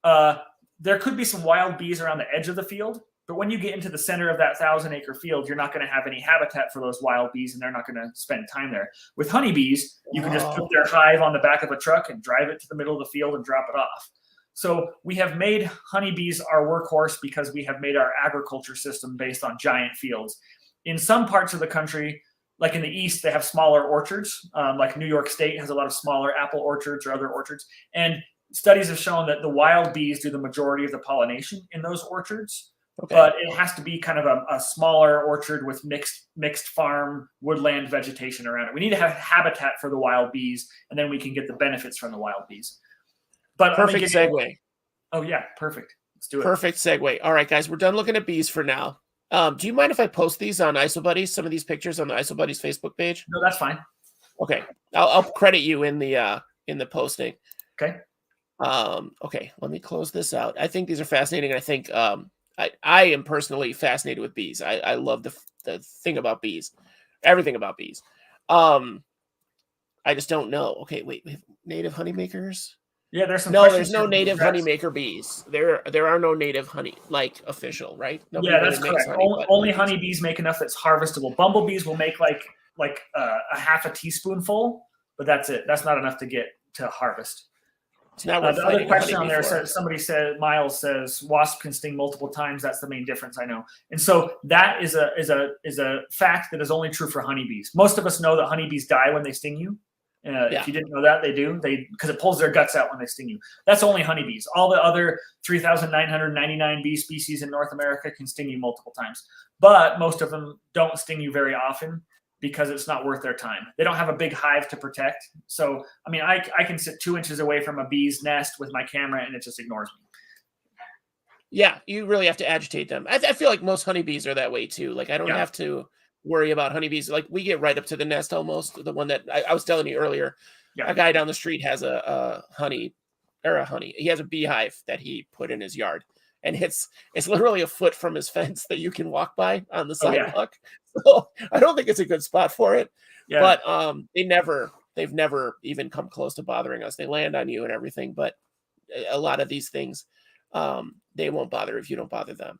there could be some wild bees around the edge of the field. But when you get into the center of that 1,000-acre field, you're not going to have any habitat for those wild bees, and they're not going to spend time there. With honeybees, you can just put their hive on the back of a truck and drive it to the middle of the field and drop it off. So we have made honeybees our workhorse because we have made our agriculture system based on giant fields. In some parts of the country, like in the East, they have smaller orchards. Like New York State has a lot of smaller apple orchards or other orchards. And studies have shown that the wild bees do the majority of the pollination in those orchards. Okay. But it has to be kind of a smaller orchard with mixed farm woodland vegetation around it. We need to have habitat for the wild bees, and then we can get the benefits from the wild bees. But perfect segue. Oh yeah, perfect. Let's do it. Perfect segue. All right, guys, we're done looking at bees for now. Do you mind if I post these on Isobuddies? Some of these pictures on the Isobuddies Facebook page? No, that's fine. Okay, I'll credit you in the posting. Okay. Okay, let me close this out. I think these are fascinating. I think I am personally fascinated with bees. I love the thing about bees, everything about bees. I just don't know. Okay, wait, we have native honeymakers. Yeah, there's some. No, there's no native honeymaker bees. There are no native honey like official, right? Nobody that's correct. Only honeybees make enough that's harvestable. Bumblebees will make like a half a teaspoonful, but that's it. That's not enough to get to harvest. It's not the other question on there says Miles says wasp can sting multiple times. That's the main difference, I know. And so that is a fact that is only true for honeybees. Most of us know that honeybees die when they sting you. If you didn't know that, they do. Because it pulls their guts out when they sting you. That's only honeybees. All the other 3,999 bee species in North America can sting you multiple times. But most of them don't sting you very often because it's not worth their time. They don't have a big hive to protect. So, I mean, I can sit 2 inches away from a bee's nest with my camera and it just ignores me. Yeah, you really have to agitate them. I feel like most honeybees are that way too. Like I don't have to worry about honeybees. Like we get right up to the nest almost. The one that I was telling you earlier, a guy down the street has a honey. He has a beehive that he put in his yard, and it's literally a foot from his fence that you can walk by on the sidewalk. So I don't think it's a good spot for it. Yeah. But they've never even come close to bothering us. They land on you and everything, but a lot of these things, they won't bother if you don't bother them.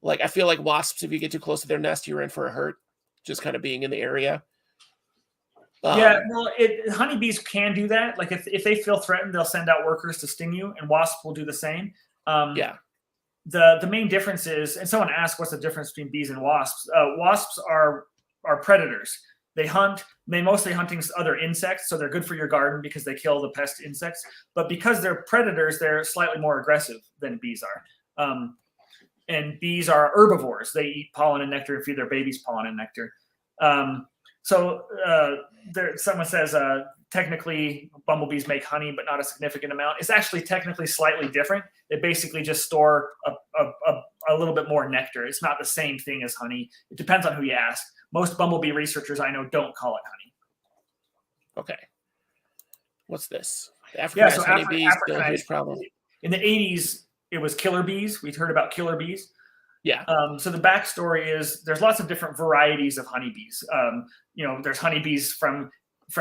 Like I feel like wasps, if you get too close to their nest, you're in for a hurt. Just kind of being in the area. Honeybees can do that. Like if they feel threatened, they'll send out workers to sting you, and wasps will do the same. The main difference is, and someone asked, what's the difference between bees and wasps? Wasps are predators. They hunt. They mostly hunting other insects, so they're good for your garden because they kill the pest insects. But because they're predators, they're slightly more aggressive than bees are. And bees are herbivores. They eat pollen and nectar and feed their babies pollen and nectar. Someone says technically bumblebees make honey, but not a significant amount. It's actually technically slightly different. They basically just store a little bit more nectar. It's not the same thing as honey. It depends on who you ask. Most bumblebee researchers I know don't call it honey. Okay. What's this? Africanized honeybees, still a huge problem. In the 80s, it was killer bees. We'd heard about killer bees. Yeah. So the backstory is there's lots of different varieties of honeybees. There's honeybees from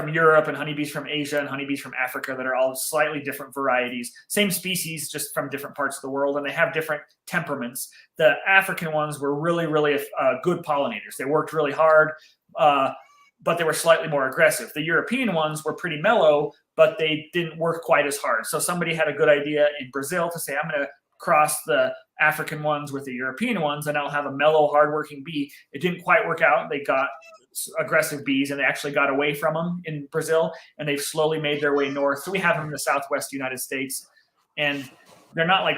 Europe and honeybees from Asia and honeybees from Africa that are all slightly different varieties. Same species, just from different parts of the world, and they have different temperaments. The African ones were really, really good pollinators. They worked really hard, but they were slightly more aggressive. The European ones were pretty mellow, but they didn't work quite as hard. So somebody had a good idea in Brazil to say, I'm going to cross the African ones with the European ones, and I'll have a mellow, hardworking bee. It didn't quite work out. They got aggressive bees, and they actually got away from them in Brazil, and they've slowly made their way north. So we have them in the Southwest United States, and they're not like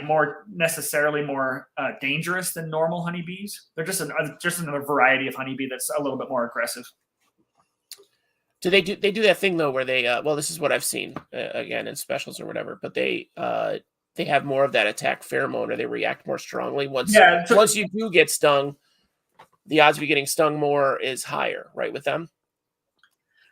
necessarily more dangerous than normal honeybees. They're just another variety of honeybee that's a little bit more aggressive. Do they do that thing though where they well, this is what I've seen again in specials or whatever, but they have more of that attack pheromone, or they react more strongly once you do get stung. The odds of you getting stung more is higher, right, with them?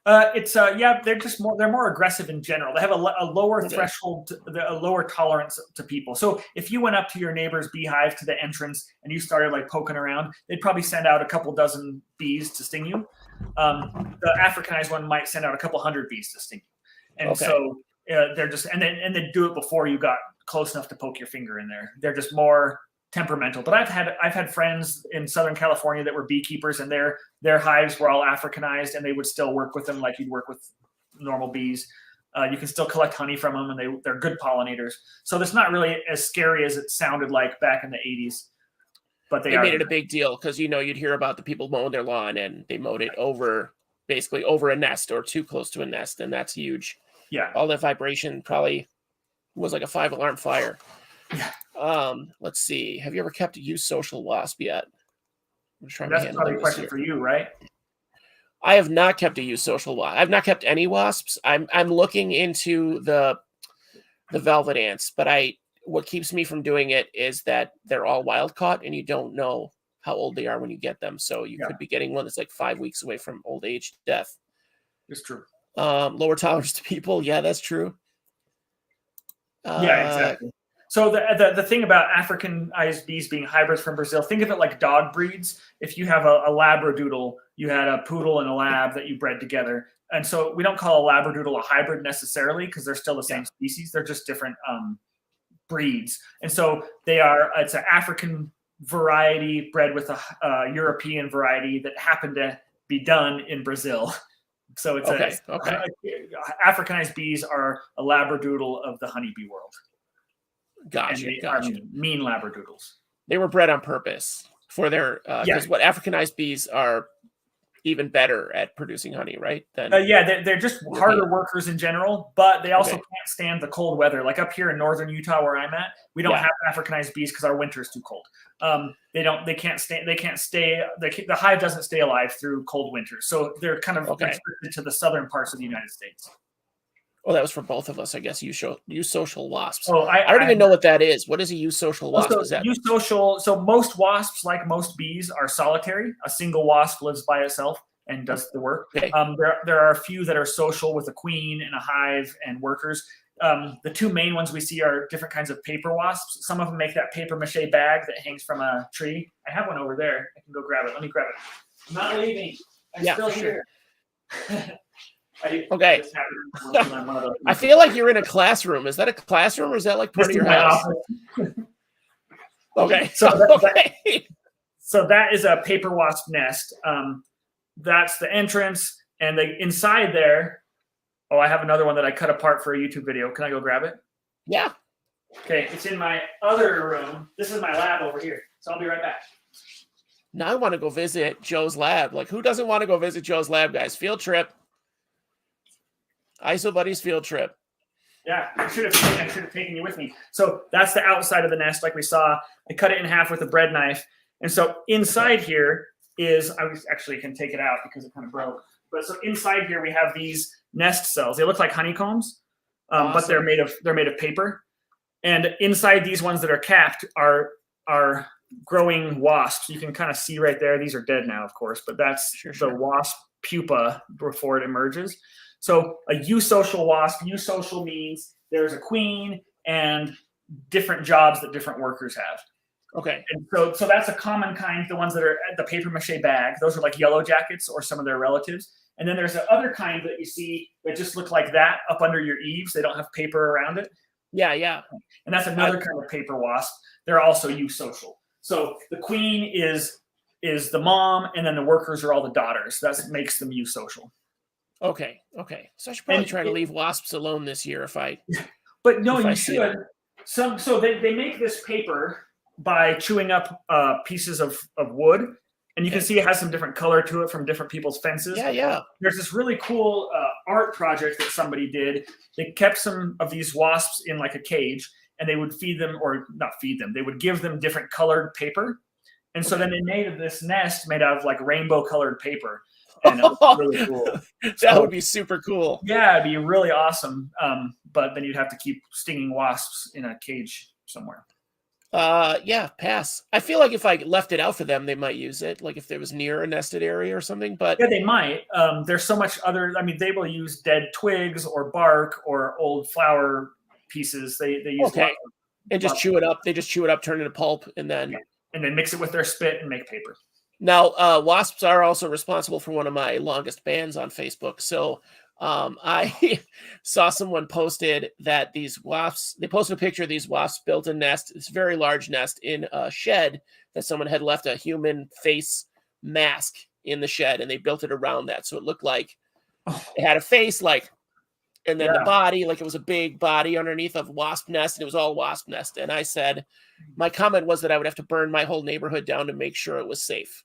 They're more aggressive in general. They have a lower threshold, a lower tolerance to people. So if you went up to your neighbor's beehive to the entrance and you started like poking around, they'd probably send out a couple dozen bees to sting you. The Africanized one might send out a couple hundred bees to sting you. And so they're just, and they do it before you got close enough to poke your finger in there. They're just more temperamental. But I've had friends in Southern California that were beekeepers, and their hives were all Africanized, and they would still work with them like you'd work with normal bees. You can still collect honey from them, and they're good pollinators. So it's not really as scary as it sounded like back in the 80s. But they made it a big deal because you'd hear about the people mowing their lawn, and they mowed it basically over a nest or too close to a nest, and that's huge. Yeah, all that vibration probably was like a 5-alarm fire. Yeah. Let's see. Have you ever kept a eusocial wasp yet? That's probably a question for you, right? I have not kept a eusocial wasp. I've not kept any wasps. I'm looking into the velvet ants, but what keeps me from doing it is that they're all wild caught, and you don't know how old they are when you get them. So you could be getting one that's like 5 weeks away from old age death. It's true. Lower tolerance to people. Yeah, that's true. Yeah, exactly. So the thing about Africanized bees being hybrids from Brazil, think of it like dog breeds. If you have a Labradoodle, you had a poodle and a lab that you bred together. And so we don't call a Labradoodle a hybrid necessarily because they're still the same species. They're just different breeds. And so it's an African variety bred with a European variety that happened to be done in Brazil. So it's Africanized bees are a Labradoodle of the honeybee world. Gotcha. Mean Labradoodles. They were bred on purpose for their because what Africanized bees are even better at producing honey, right? They're just harder workers in general, but they also can't stand the cold weather. Like up here in northern Utah, where I'm at, we don't have Africanized bees because our winter is too cold. The hive doesn't stay alive through cold winters, so they're kind of restricted to the southern parts of the United States. Well, that was for both of us, I guess. Eusocial wasps. Oh, I don't even know what that is. What is a eusocial wasp? So most wasps, like most bees, are solitary. A single wasp lives by itself and does the work. Okay. There are a few that are social with a queen and a hive and workers. The two main ones we see are different kinds of paper wasps. Some of them make that paper mache bag that hangs from a tree. I have one over there. I can go grab it. Let me grab it. I'm not leaving. I'm still here. Okay. I feel like you're in a classroom. Is that a classroom, or is that like part of your house? Okay. So that is a paper wasp nest. That's the entrance, and inside there. Oh, I have another one that I cut apart for a YouTube video. Can I go grab it? Yeah. Okay, it's in my other room. This is my lab over here, so I'll be right back. Now I want to go visit Joe's lab. Like, who doesn't want to go visit Joe's lab, guys? Field trip. Isobuddies field trip. Yeah, I should have taken you with me. So that's the outside of the nest, like we saw. I cut it in half with a bread knife, and so inside here is I actually can take it out because it kind of broke. But so inside here we have these nest cells. They look like honeycombs, but they're made of paper. And inside these ones that are capped are growing wasps. You can kind of see right there. These are dead now, of course, but that's the wasp pupa before it emerges. So a eusocial wasp. Eusocial means there's a queen and different jobs that different workers have. Okay. And so that's a common kind. The ones that are at the paper mache bag, those are like yellow jackets or some of their relatives. And then there's the other kind that you see that just look like that up under your eaves. They don't have paper around it. Yeah. And that's another kind of paper wasp. They're also eusocial. So the queen is the mom, and then the workers are all the daughters. That makes them eusocial. Okay. So I should probably try to leave wasps alone this year if I. But no, you should. So they make this paper. by chewing up pieces of wood. And you can see it has some different color to it from different people's fences. Yeah. There's this really cool art project that somebody did. They kept some of these wasps in like a cage, and they would feed them, or not feed them, they would give them different colored paper. And so then they made this nest made out of like rainbow colored paper. And it was really cool. That would be super cool. Yeah, it'd be really awesome. But then you'd have to keep stinging wasps in a cage somewhere. Yeah, pass. I feel like if I left it out for them, they might use it. Like if there was near a nested area or something. But yeah, they might. There's so much other. I mean, they will use dead twigs or bark or old flower pieces. They use and just chew it up. They just chew it up, turn it into pulp, and then mix it with their spit and make paper. Now, wasps are also responsible for one of my longest bans on Facebook. So I saw someone posted that these wasps, they posted a picture of these wasps built a nest, this very large nest in a shed that someone had left a human face mask in the shed, and they built it around that. So it looked like it had a face, like, and then the body, like it was a big body underneath of wasp nest, and it was all wasp nest. And I said, my comment was that I would have to burn my whole neighborhood down to make sure it was safe.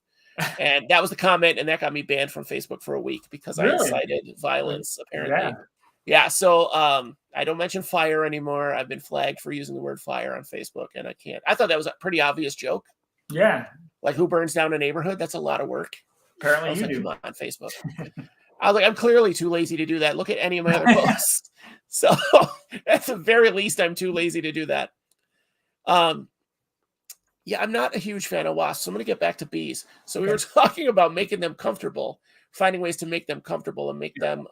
And that was the comment, and that got me banned from Facebook for a week because I incited violence, apparently. Yeah, so I don't mention fire anymore. I've been flagged for using the word fire on Facebook, and I can't. I thought that was a pretty obvious joke. Yeah. Like, who burns down a neighborhood? That's a lot of work. Apparently you do. Come on Facebook. I was like, I'm clearly too lazy to do that. Look at any of my other posts. So at the very least, I'm too lazy to do that. Yeah, I'm not a huge fan of wasps. So I'm going to get back to bees. So we were talking about making them comfortable, finding ways to make them comfortable and make them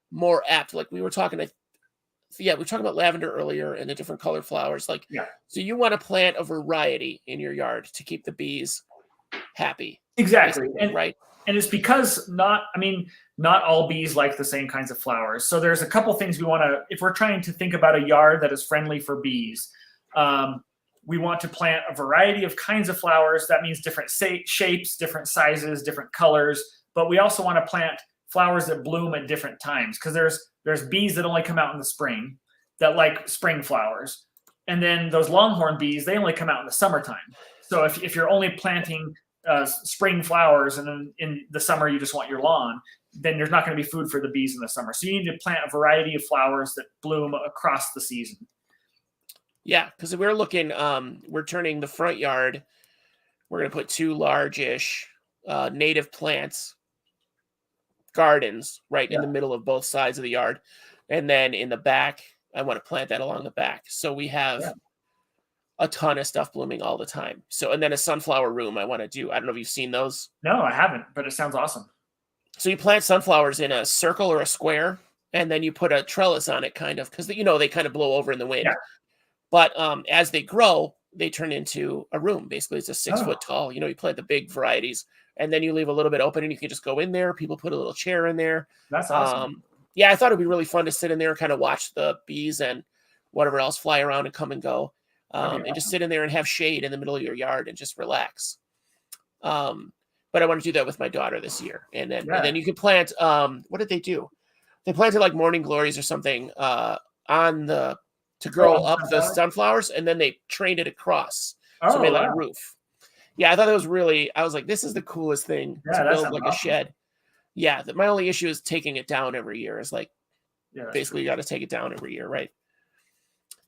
more apt. Like we were talking, we were talking about lavender earlier and the different color flowers. Like, so you want to plant a variety in your yard to keep the bees happy. Exactly. Right. And it's because not all bees like the same kinds of flowers. So there's a couple things we want to, if we're trying to think about a yard that is friendly for bees, we want to plant a variety of kinds of flowers. That means different shapes, different sizes, different colors. But we also want to plant flowers that bloom at different times, because there's bees that only come out in the spring that like spring flowers. And then those longhorn bees, they only come out in the summertime. So if you're only planting spring flowers and then in the summer you just want your lawn, then there's not going to be food for the bees in the summer. So you need to plant a variety of flowers that bloom across the season. Yeah, because we're looking, we're turning the front yard. We're going to put 2 large-ish native plants, gardens, right in the middle of both sides of the yard. And then in the back, I want to plant that along the back. So we have a ton of stuff blooming all the time. So, and then a sunflower room I want to do. I don't know if you've seen those. No, I haven't, but it sounds awesome. So you plant sunflowers in a circle or a square, and then you put a trellis on it, kind of, because, they kind of blow over in the wind. Yeah. But as they grow, they turn into a room. Basically, it's a 6 foot tall. You plant the big varieties, and then you leave a little bit open, and you can just go in there. People put a little chair in there. That's awesome. Yeah, I thought it'd be really fun to sit in there and kind of watch the bees and whatever else fly around and come and go, and just sit in there and have shade in the middle of your yard and just relax. But I want to do that with my daughter this year, and then you can plant. What did they do? They planted like morning glories or something to grow up the sunflowers, and then they trained it across. So they made like a roof. Yeah, I thought that was I was like, this is the coolest thing to build like a shed. Yeah, my only issue is taking it down every year. Is like, basically you got to take it down every year, right?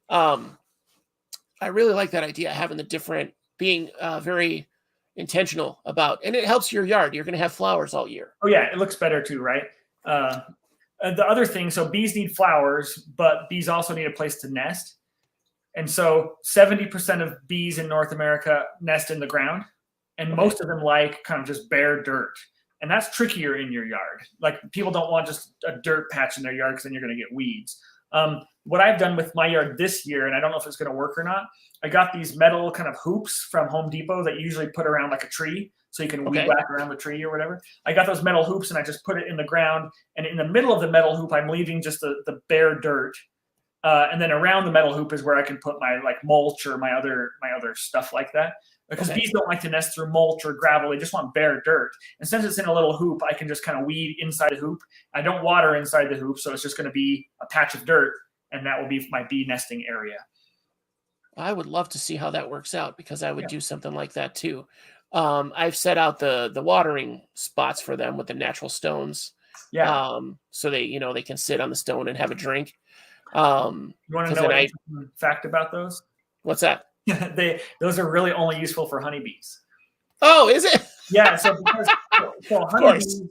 I really like that idea, having the different, being very intentional about, and it helps your yard. You're going to have flowers all year. Oh yeah, it looks better too, right? The other thing, so bees need flowers, but bees also need a place to nest. And so 70% of bees in North America nest in the ground, and most of them like kind of just bare dirt. And that's trickier in your yard. Like, people don't want just a dirt patch in their yard because then you're going to get weeds. What I've done with my yard this year, and I don't know if it's going to work or not, I got these metal kind of hoops from Home Depot that you usually put around like a tree, so you can weed whack around the tree or whatever. I got those metal hoops and I just put it in the ground. And in the middle of the metal hoop, I'm leaving just the bare dirt. And then around the metal hoop is where I can put my like mulch or my other stuff like that. Because bees don't like to nest through mulch or gravel. They just want bare dirt. And since it's in a little hoop, I can just kind of weed inside the hoop. I don't water inside the hoop, so it's just going to be a patch of dirt, and that will be my bee nesting area. I would love to see how that works out because I would Yeah. do something like that too. I've set out the watering spots for them with the natural stones. Yeah. So they can sit on the stone and have a drink. You want to 'Cause know then an interesting fact about those? what's that? Those are really only useful for honeybees. Oh, is it? Yeah, so because Of course.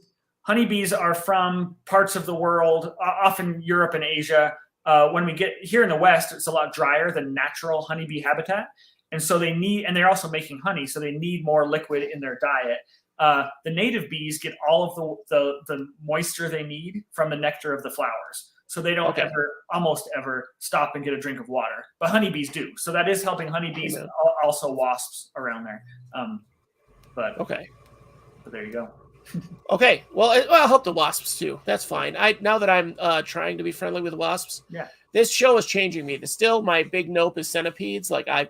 honeybees are from parts of the world, often Europe and Asia. When we get here in the West, it's a lot drier than natural honeybee habitat, and so and they're also making honey, so they need more liquid in their diet. The native bees get all of the moisture they need from the nectar of the flowers, so they don't almost ever stop and get a drink of water. But honeybees do, so that is helping honeybees and also wasps around there. But there you go. Okay. Well, I'll help the wasps too. That's fine. Now that I'm trying to be friendly with wasps, this show is changing me. Still, my big nope is centipedes. Like I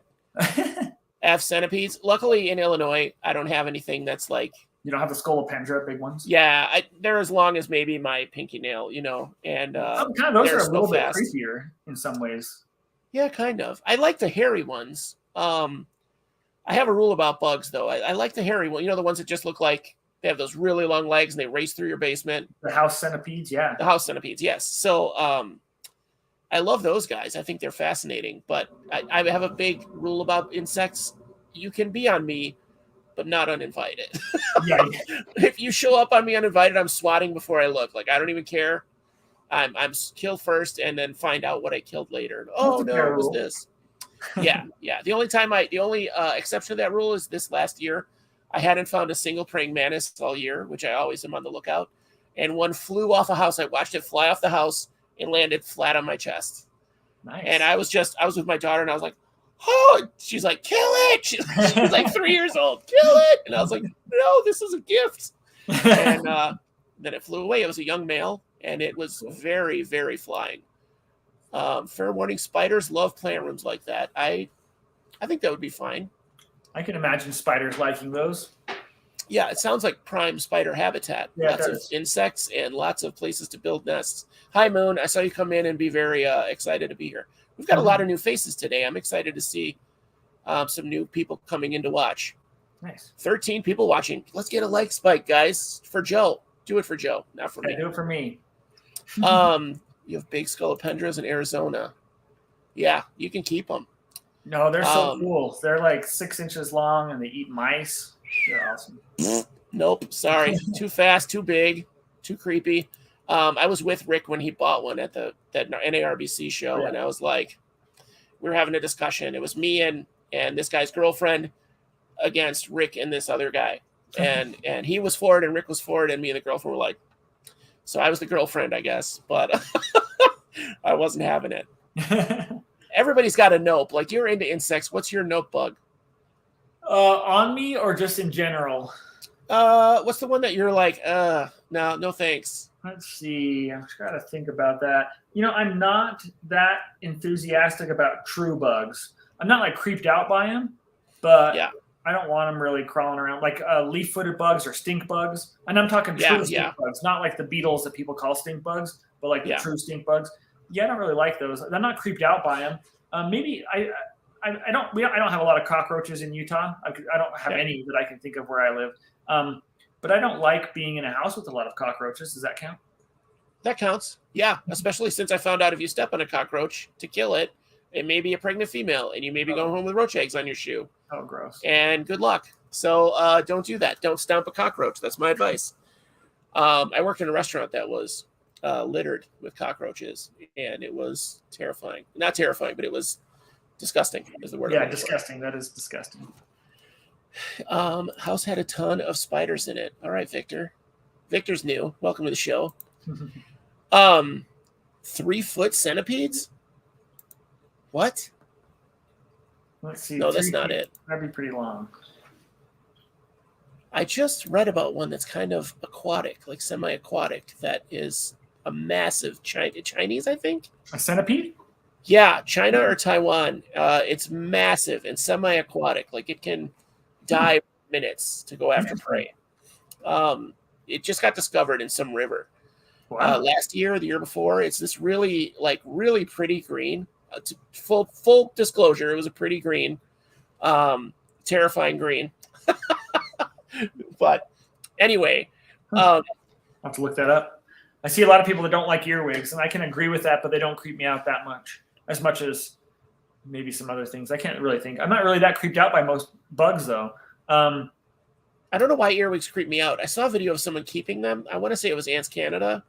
have centipedes. Luckily, in Illinois, I don't have anything that's like. You don't have the scolopendra, big ones. Yeah, they're as long as maybe my pinky nail, and those are a little bit creepier in some ways. Yeah, kind of. I like the hairy ones. I have a rule about bugs, though. I like the hairy one. The ones that just look like they have those really long legs and they race through your basement. The house centipedes, yeah. The house centipedes, yes. So I love those guys. I think they're fascinating. But I have a big rule about insects. You can be on me, but not uninvited. Yeah. If you show up on me uninvited, I'm swatting before I look. Like, I don't even care. I'm kill first and then find out what I killed later. Oh, no, it was this. Yeah. The only exception to that rule is this last year. I hadn't found a single praying mantis all year, which I always am on the lookout. And one flew off a house. I watched it fly off the house and landed flat on my chest. Nice. And I was with my daughter and I was like, oh, she's like, kill it. She's like 3 years old. Kill it. And I was like, no, this is a gift. And then it flew away. It was a young male and it was very, very flying. Fair warning, spiders love plant rooms like that. I think that would be fine. I can imagine spiders liking those. Yeah, it sounds like prime spider habitat. Yeah, lots of insects and lots of places to build nests. Hi, Moon. I saw you come in and be very excited to be here. We've got a lot of new faces today. I'm excited to see some new people coming in to watch. Nice. 13 people watching. Let's get a like spike, guys, for Joe. Do it for Joe, not for me. Do it for me. You have big scolopendras in Arizona. Yeah, you can keep them. No, they're so cool. They're like 6 inches long and they eat mice. They're awesome. Nope, sorry. Too fast, too big, too creepy. I was with Rick when he bought one at that NARBC show, and I was like, we were having a discussion. It was me and this guy's girlfriend against Rick and this other guy. And he was for it and Rick was for it, and me and the girlfriend were like, so I was the girlfriend, I guess, but I wasn't having it. Everybody's got a nope. Like, you're into insects. What's your nope bug? On me or just in general? What's the one that you're like, no thanks? Let's see. I'm trying to think about that. I'm not that enthusiastic about true bugs. I'm not like creeped out by them, but I don't want them really crawling around like leaf-footed bugs or stink bugs. And I'm talking true stink bugs, not like the beetles that people call stink bugs, but like the true stink bugs. Yeah, I don't really like those. I'm not creeped out by them. Maybe I don't have a lot of cockroaches in Utah. I don't have any that I can think of where I live. But I don't like being in a house with a lot of cockroaches. Does that count? That counts. Yeah, especially since I found out if you step on a cockroach to kill it, it may be a pregnant female, and you may be going home with roach eggs on your shoe. Oh, gross. And good luck. So don't do that. Don't stomp a cockroach. That's my advice. I worked in a restaurant that was littered with cockroaches, and it was terrifying. Not terrifying, but it was disgusting is the word. Yeah, disgusting. That is disgusting. House had a ton of spiders in it. All right, Victor. Victor's new. Welcome to the show. 3-foot centipedes? What? Let's see. No, that's not it. That'd be pretty long. I just read about one that's kind of aquatic, like semi-aquatic, that is a massive Chinese, I think. A centipede? Yeah, China or Taiwan. It's massive and semi-aquatic. Like, it can dive minutes to go after prey. It just got discovered in some river. Wow. Last year, the year before. It's this really pretty green. full disclosure, it was a pretty green, terrifying green. But anyway, I'll have to look that up. I see a lot of people that don't like earwigs, and I can agree with that, but they don't creep me out that much as maybe some other things. I can't really think. I'm not really that creeped out by most bugs, though. I don't know why earwigs creep me out. I saw a video of someone keeping them. I want to say it was Ants Canada.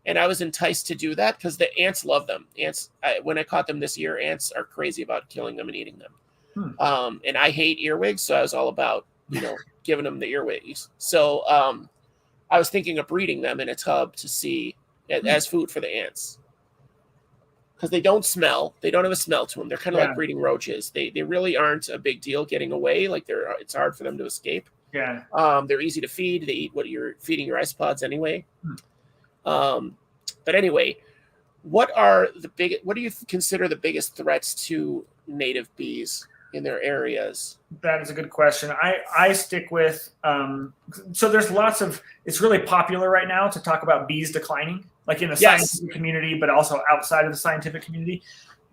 And I was enticed to do that because the ants love them. When I caught them this year, ants are crazy about killing them and eating them. And I hate earwigs, so I was all about, giving them the earwigs. So I was thinking of breeding them in a tub to see as food for the ants. Because they don't smell. They don't have a smell to them. They're kind of like breeding roaches. They really aren't a big deal getting away. Like it's hard for them to escape. Yeah. They're easy to feed. They eat what you're feeding your isopods anyway. But anyway, what do you consider the biggest threats to native bees in their areas? That is a good question. I stick with, so there's it's really popular right now to talk about bees declining, like in the scientific community, but also outside of the scientific community.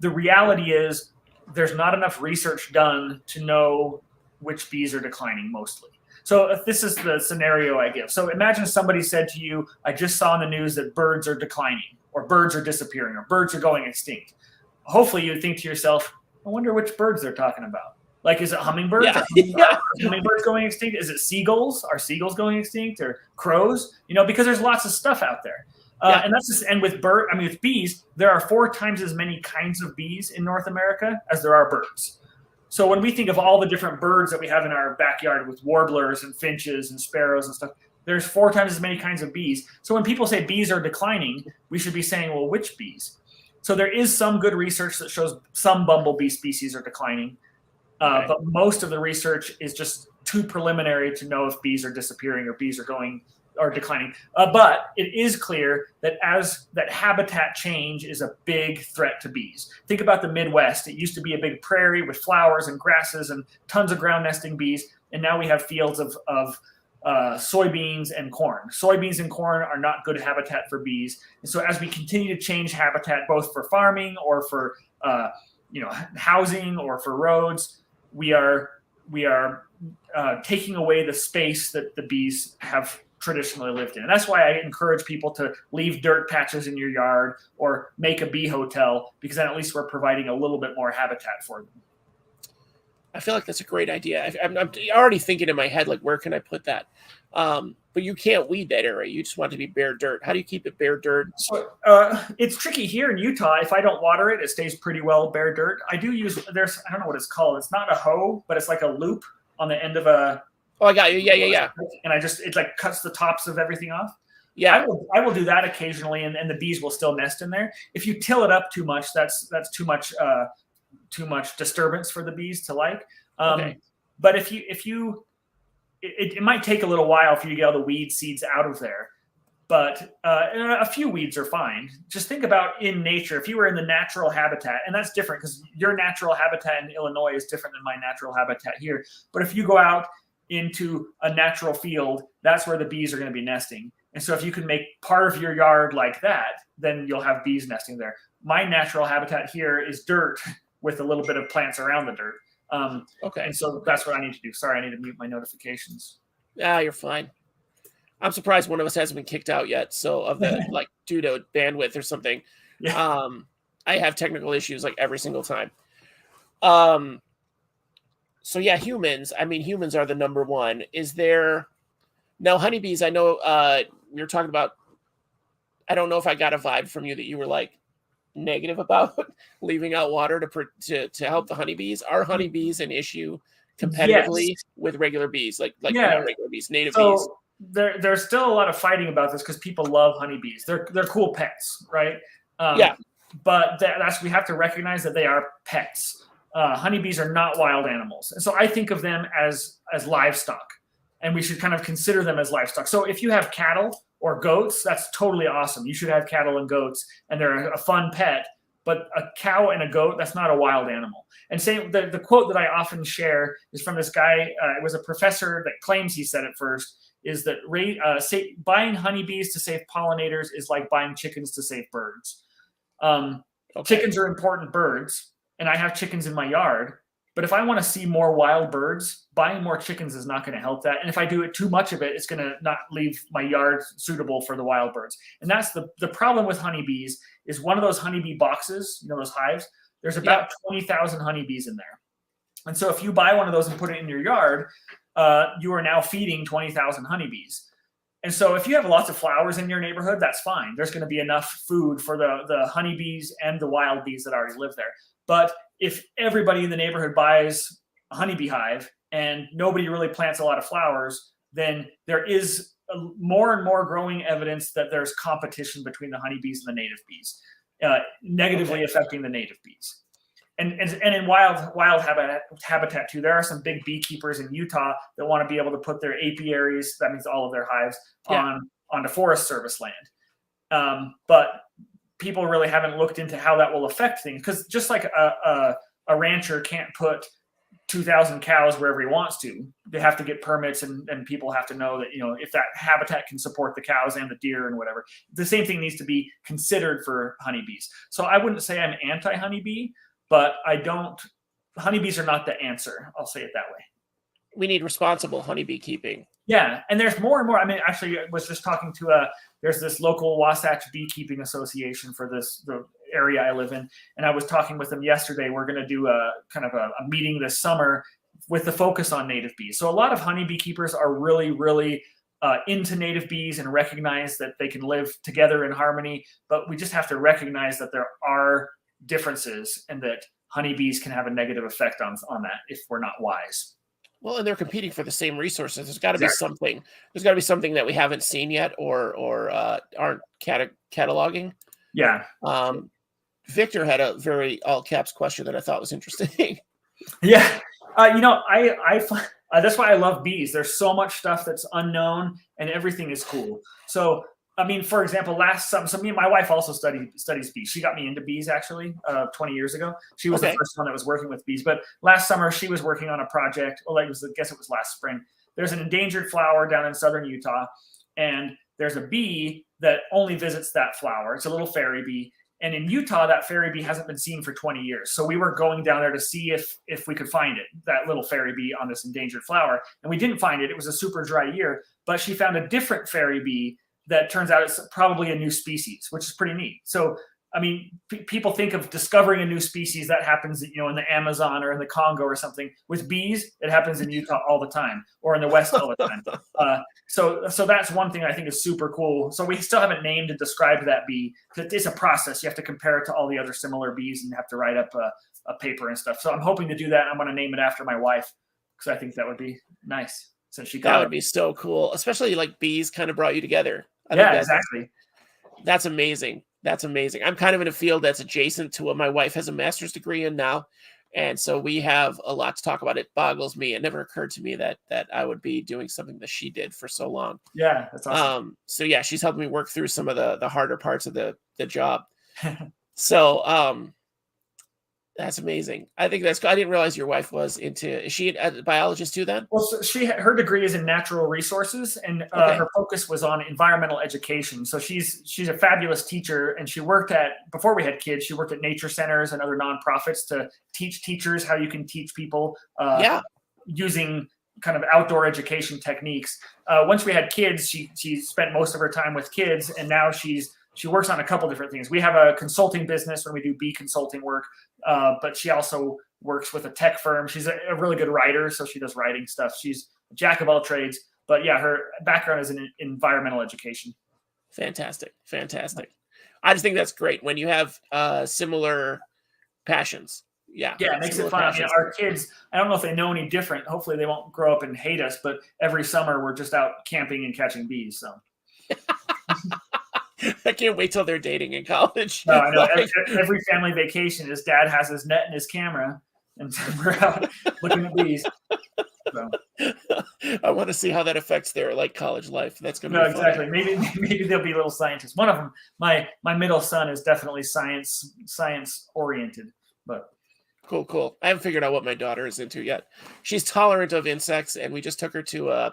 The reality is there's not enough research done to know which bees are declining mostly. So if this is the scenario I give. So imagine somebody said to you, I just saw in the news that birds are declining, or birds are disappearing, or birds are going extinct. Hopefully you would think to yourself, I wonder which birds they're talking about. Like, is it hummingbirds? Are hummingbirds going extinct? Is it seagulls? Are seagulls going extinct? Or crows? Because there's lots of stuff out there. And that's just, and with bees, there are 4 times as many kinds of bees in North America as there are birds. So when we think of all the different birds that we have in our backyard with warblers and finches and sparrows and stuff, there's 4 times as many kinds of bees. So when people say bees are declining, we should be saying, well, which bees? So there is some good research that shows some bumblebee species are declining, but most of the research is just too preliminary to know if bees are disappearing or bees are declining. But it is clear that that habitat change is a big threat to bees. Think about the Midwest. It used to be a big prairie with flowers and grasses and tons of ground nesting bees, and now we have fields of soybeans and corn. Soybeans and corn are not good habitat for bees. And so as we continue to change habitat, both for farming or for housing or for roads, we are taking away the space that the bees have traditionally lived in. And that's why I encourage people to leave dirt patches in your yard or make a bee hotel, because then at least we're providing a little bit more habitat for them. I feel like that's a great idea. I'm already thinking in my head, like, where can I put that? But you can't weed that area. You just want it to be bare dirt. How do you keep it bare dirt? So, it's tricky here in Utah. If I don't water it, it stays pretty well bare dirt. I do use, I don't know what it's called. It's not a hoe, but it's like a loop on the end of a... Oh, I got you. Yeah. And it like cuts the tops of everything off. Yeah. I will do that occasionally, and the bees will still nest in there. If you till it up too much, that's too much disturbance for the bees to like. But it might take a little while for you to get all the weed seeds out of there, but a few weeds are fine. Just think about in nature, if you were in the natural habitat, and that's different because your natural habitat in Illinois is different than my natural habitat here. But if you go out into a natural field, that's where the bees are going to be nesting. And so if you can make part of your yard like that, then you'll have bees nesting there. My natural habitat here is dirt with a little bit of plants around the dirt. And so that's what I need to do. Sorry, I need to mute my notifications. You're fine. I'm surprised one of us hasn't been kicked out yet. So due to bandwidth or something. Yeah. I have technical issues like every single time. So yeah, humans are the number one. Is there now honeybees? I know we were talking about, I don't know if I got a vibe from you that you were like negative about leaving out water to help the honeybees. Are honeybees an issue competitively with regular bees, like not regular bees, native bees? There's still a lot of fighting about this because people love honeybees. They're cool pets, right? But we have to recognize that they are pets. Honeybees are not wild animals, and so I think of them as livestock, and we should kind of consider them as livestock. So if you have cattle or goats, that's totally awesome. You should have cattle and goats, and they're a fun pet. But a cow and a goat, that's not a wild animal. And the quote that I often share is from this guy. It was a professor that claims he said it first. Is that buying honeybees to save pollinators is like buying chickens to save birds. Okay. Chickens are important birds, and I have chickens in my yard. But if I want to see more wild birds, buying more chickens is not going to help that. And if I do it too much of it, it's going to not leave my yard suitable for the wild birds. And that's the problem with honeybees is one of those honeybee boxes, those hives, there's about 20,000 honeybees in there. And so if you buy one of those and put it in your yard, you are now feeding 20,000 honeybees. And so if you have lots of flowers in your neighborhood, that's fine. There's going to be enough food for the honeybees and the wild bees that already live there. But if everybody in the neighborhood buys a honeybee hive and nobody really plants a lot of flowers, then there is more and more growing evidence that there's competition between the honeybees and the native bees, negatively affecting the native bees. And in wild habitat too, there are some big beekeepers in Utah that want to be able to put their apiaries, that means all of their hives, onto Forest Service land. But people really haven't looked into how that will affect things, because just like a rancher can't put 2,000 cows wherever he wants to, they have to get permits, and people have to know that if that habitat can support the cows and the deer and whatever. The same thing needs to be considered for honeybees. So I wouldn't say I'm anti-honeybee, but honeybees are not the answer. I'll say it that way. We need responsible honeybee keeping. Yeah, and there's more and more. I mean, actually, I was just talking to there's this local Wasatch Beekeeping Association for the area I live in, and I was talking with them yesterday. We're going to do a kind of a meeting this summer with the focus on native bees. So a lot of honeybee keepers are really, really into native bees and recognize that they can live together in harmony, but we just have to recognize that there are differences and that honeybees can have a negative effect on that if we're not wise. Well, and they're competing for the same resources. There's got to be something. There's got to be something that we haven't seen yet, or aren't cataloging. Yeah. Victor had a very all caps question that I thought was interesting. Yeah. I that's why I love bees. There's so much stuff that's unknown, and everything is cool. So, I mean, for example, last summer, so me and my wife also studies bees. She got me into bees actually 20 years ago. She was the first one that was working with bees. But last summer, she was working on a project. Well, I guess it was last spring. There's an endangered flower down in southern Utah, and there's a bee that only visits that flower. It's a little fairy bee. And in Utah, that fairy bee hasn't been seen for 20 years. So we were going down there to see if we could find it, that little fairy bee on this endangered flower. And we didn't find it. It was a super dry year. But she found a different fairy bee that turns out it's probably a new species, which is pretty neat. So, I mean, people think of discovering a new species that happens, in the Amazon or in the Congo or something. With bees, it happens in Utah all the time, or in the West all the time. So that's one thing I think is super cool. So we still haven't named and described that bee. It's a process. You have to compare it to all the other similar bees and have to write up a paper and stuff. So I'm hoping to do that. I'm going to name it after my wife, because I think that would be nice. So that would be so cool, especially like bees kind of brought you together. Exactly. That's amazing. That's amazing. I'm kind of in a field that's adjacent to what my wife has a master's degree in now. And so we have a lot to talk about. It boggles me. It never occurred to me that I would be doing something that she did for so long. Yeah, that's awesome. So yeah, she's helped me work through some of the harder parts of the job. So that's amazing. I think that's. I didn't realize your wife was into. Is she a biologist too? Then? Well, so her degree is in natural resources, and her focus was on environmental education. So she's a fabulous teacher, and she worked before we had kids. She worked at nature centers and other nonprofits to teach teachers how you can teach people. Using kind of outdoor education techniques. Once we had kids, she spent most of her time with kids, and now she works on a couple different things. We have a consulting business when we do bee consulting work, but she also works with a tech firm. She's a really good writer, so she does writing stuff. She's a jack of all trades, but yeah, her background is in environmental education. Fantastic. I just think that's great when you have similar passions. Yeah, it makes it fun. I mean, our kids, I don't know if they know any different. Hopefully they won't grow up and hate us, but every summer we're just out camping and catching bees, so. I can't wait till they're dating in college. No, I know. Every family vacation, his dad has his net and his camera, and we're out looking at bees. So. I want to see how that affects their college life. That's going to be fun. Exactly. Maybe they'll be little scientists. One of them, my middle son, is definitely science oriented. But cool. I haven't figured out what my daughter is into yet. She's tolerant of insects, and we just took her to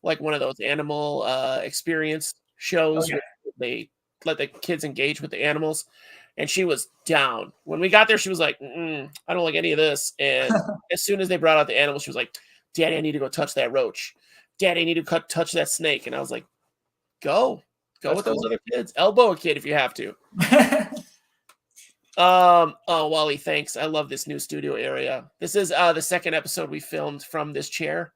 one of those animal experience shows. Oh, yeah. They let the kids engage with the animals, And she was down. When we got there, she was like, I don't like any of this. And as soon as they brought out the animal, she was like, Daddy, I need to go touch that roach. Daddy, I need to touch that snake. And I was like, go with those other kids. Elbow a kid if you have to. Oh, Wally, thanks. I love this new studio area. This is the second episode we filmed from this chair.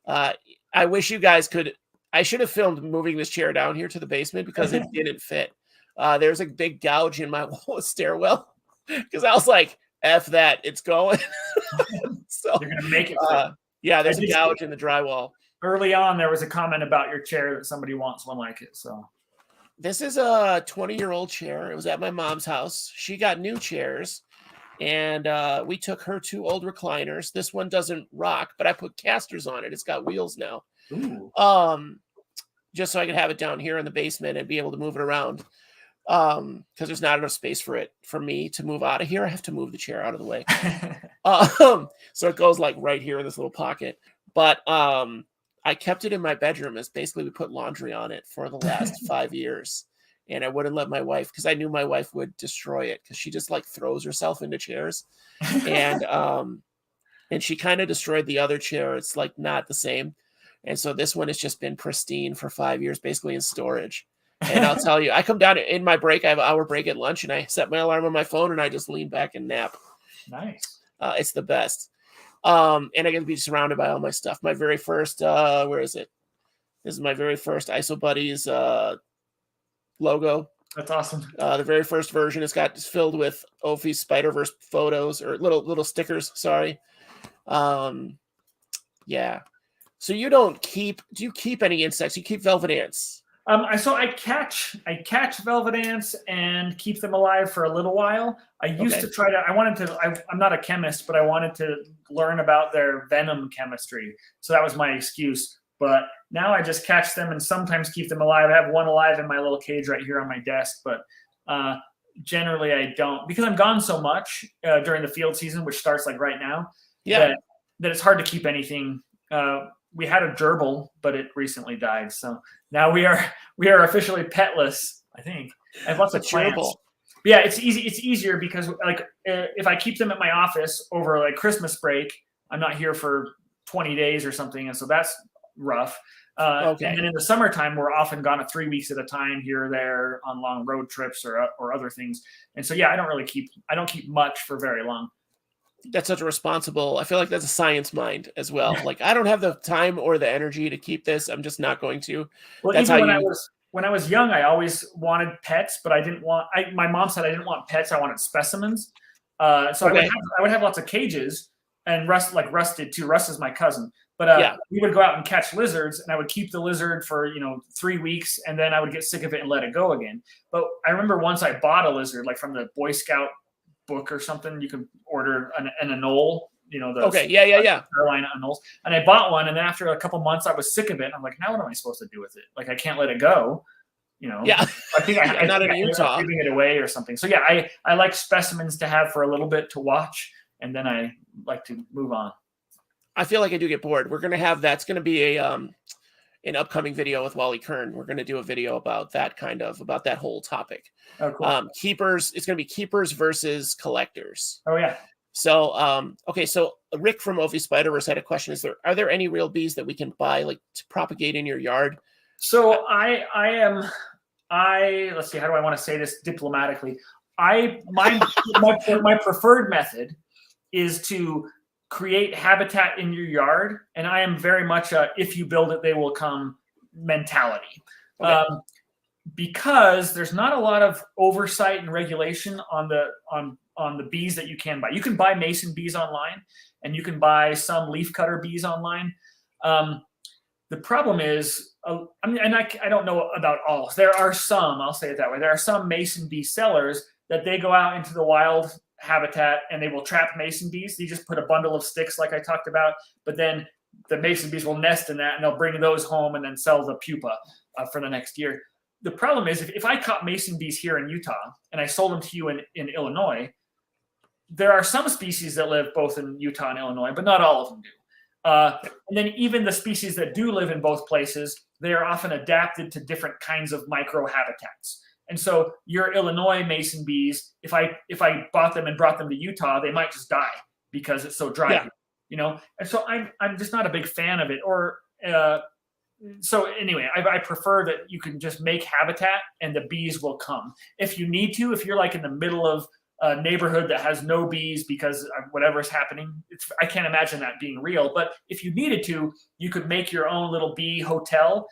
I wish you guys could. I should have filmed moving this chair down here to the basement because it didn't fit. There's a big gouge in my stairwell because I was like, F that, it's going. So you're going to make it. Yeah, there's a gouge in the drywall. Early on, there was a comment about your chair that somebody wants one like it. So this is a 20-year-old chair. It was at my mom's house. She got new chairs, and we took her 2 old recliners. This one doesn't rock, but I put casters on it. It's got wheels now. Ooh. Just so I could have it down here in the basement and be able to move it around. Because there's not enough space for me to move out of here. I have to move the chair out of the way. So it goes like right here in this little pocket. But I kept it in my bedroom as basically we put laundry on it for the last 5 years. And I wouldn't let my wife, because I knew my wife would destroy it because she just like throws herself into chairs. And she kind of destroyed the other chair. It's like not the same. And so this one has just been pristine for 5 years, basically in storage. And I'll tell you, I come down in my break. I have an hour break at lunch, and I set my alarm on my phone, and I just lean back and nap. Nice. It's the best. And I get to be surrounded by all my stuff. My very first, where is it? This is my very first Isopods logo. That's awesome. The very first version it's filled with Ophi's Spider-Verse photos or little stickers. Sorry. Yeah. So do you keep any insects? You keep velvet ants? So I catch velvet ants and keep them alive for a little while. I used to try to. I'm not a chemist, but I wanted to learn about their venom chemistry. So that was my excuse. But now I just catch them and sometimes keep them alive. I have one alive in my little cage right here on my desk, but generally I don't, because I'm gone so much during the field season, which starts like right now. Yeah. That it's hard to keep anything. We had a gerbil, but it recently died. So now we are officially petless, I think. I have lots of plants. Gerbil. Yeah, it's easy. It's easier because like if I keep them at my office over like Christmas break, I'm not here for 20 days or something, and so that's rough. Okay. And then in the summertime, we're often gone 3 weeks at a time here or there on long road trips or other things. And so yeah, I don't keep much for very long. That's such a responsible. I feel like that's a science mind as well. Like I don't have the time or the energy to keep this. I'm just not going to. Well, that's even when I was young, I always wanted pets, but I didn't want. My mom said I didn't want pets. I wanted specimens. So I would have lots of cages, and Russ did too. Russ is my cousin, but we would go out and catch lizards, and I would keep the lizard for 3 weeks, and then I would get sick of it and let it go again. But I remember once I bought a lizard, like from the Boy Scout book or something. You can order an anole, Carolina anoles. And I bought one, and then after a couple months, I was sick of it. And I'm like, now what am I supposed to do with it? Like, I can't let it go. Yeah. I think I'm not in Utah, giving it away or something. So yeah, I like specimens to have for a little bit to watch, and then I like to move on. I feel like I do get bored. We're gonna have that's gonna be an upcoming video with Wally Kern. We're gonna do a video about that whole topic. Oh, cool. Keepers. It's gonna be keepers versus collectors. Oh yeah. So okay. So Rick from Ophi Spider-Verse had a question. Are there any real bees that we can buy like to propagate in your yard? So let's see, how do I want to say this diplomatically? My preferred method is to create habitat in your yard, and I am very much a if you build it, they will come mentality. Okay. Because there's not a lot of oversight and regulation on the bees that you can buy. You can buy mason bees online, and you can buy some leafcutter bees online. The problem is, I don't know about all. There are some, I'll say it that way. There are some mason bee sellers that they go out into the wild habitat and they will trap mason bees. You just put a bundle of sticks like I talked about, but then the mason bees will nest in that and they'll bring those home and then sell the pupa for the next year. The problem is if I caught mason bees here in Utah and I sold them to you in Illinois, there are some species that live both in Utah and Illinois, but not all of them do. And then even the species that do live in both places, they are often adapted to different kinds of microhabitats. And so your Illinois mason bees, if I bought them and brought them to Utah, they might just die because it's so dry. Yeah. And so I'm just not a big fan of it. Or so anyway, I prefer that you can just make habitat and the bees will come if you need to. If you're like in the middle of a neighborhood that has no bees because of whatever's happening, I can't imagine that being real. But if you needed to, you could make your own little bee hotel,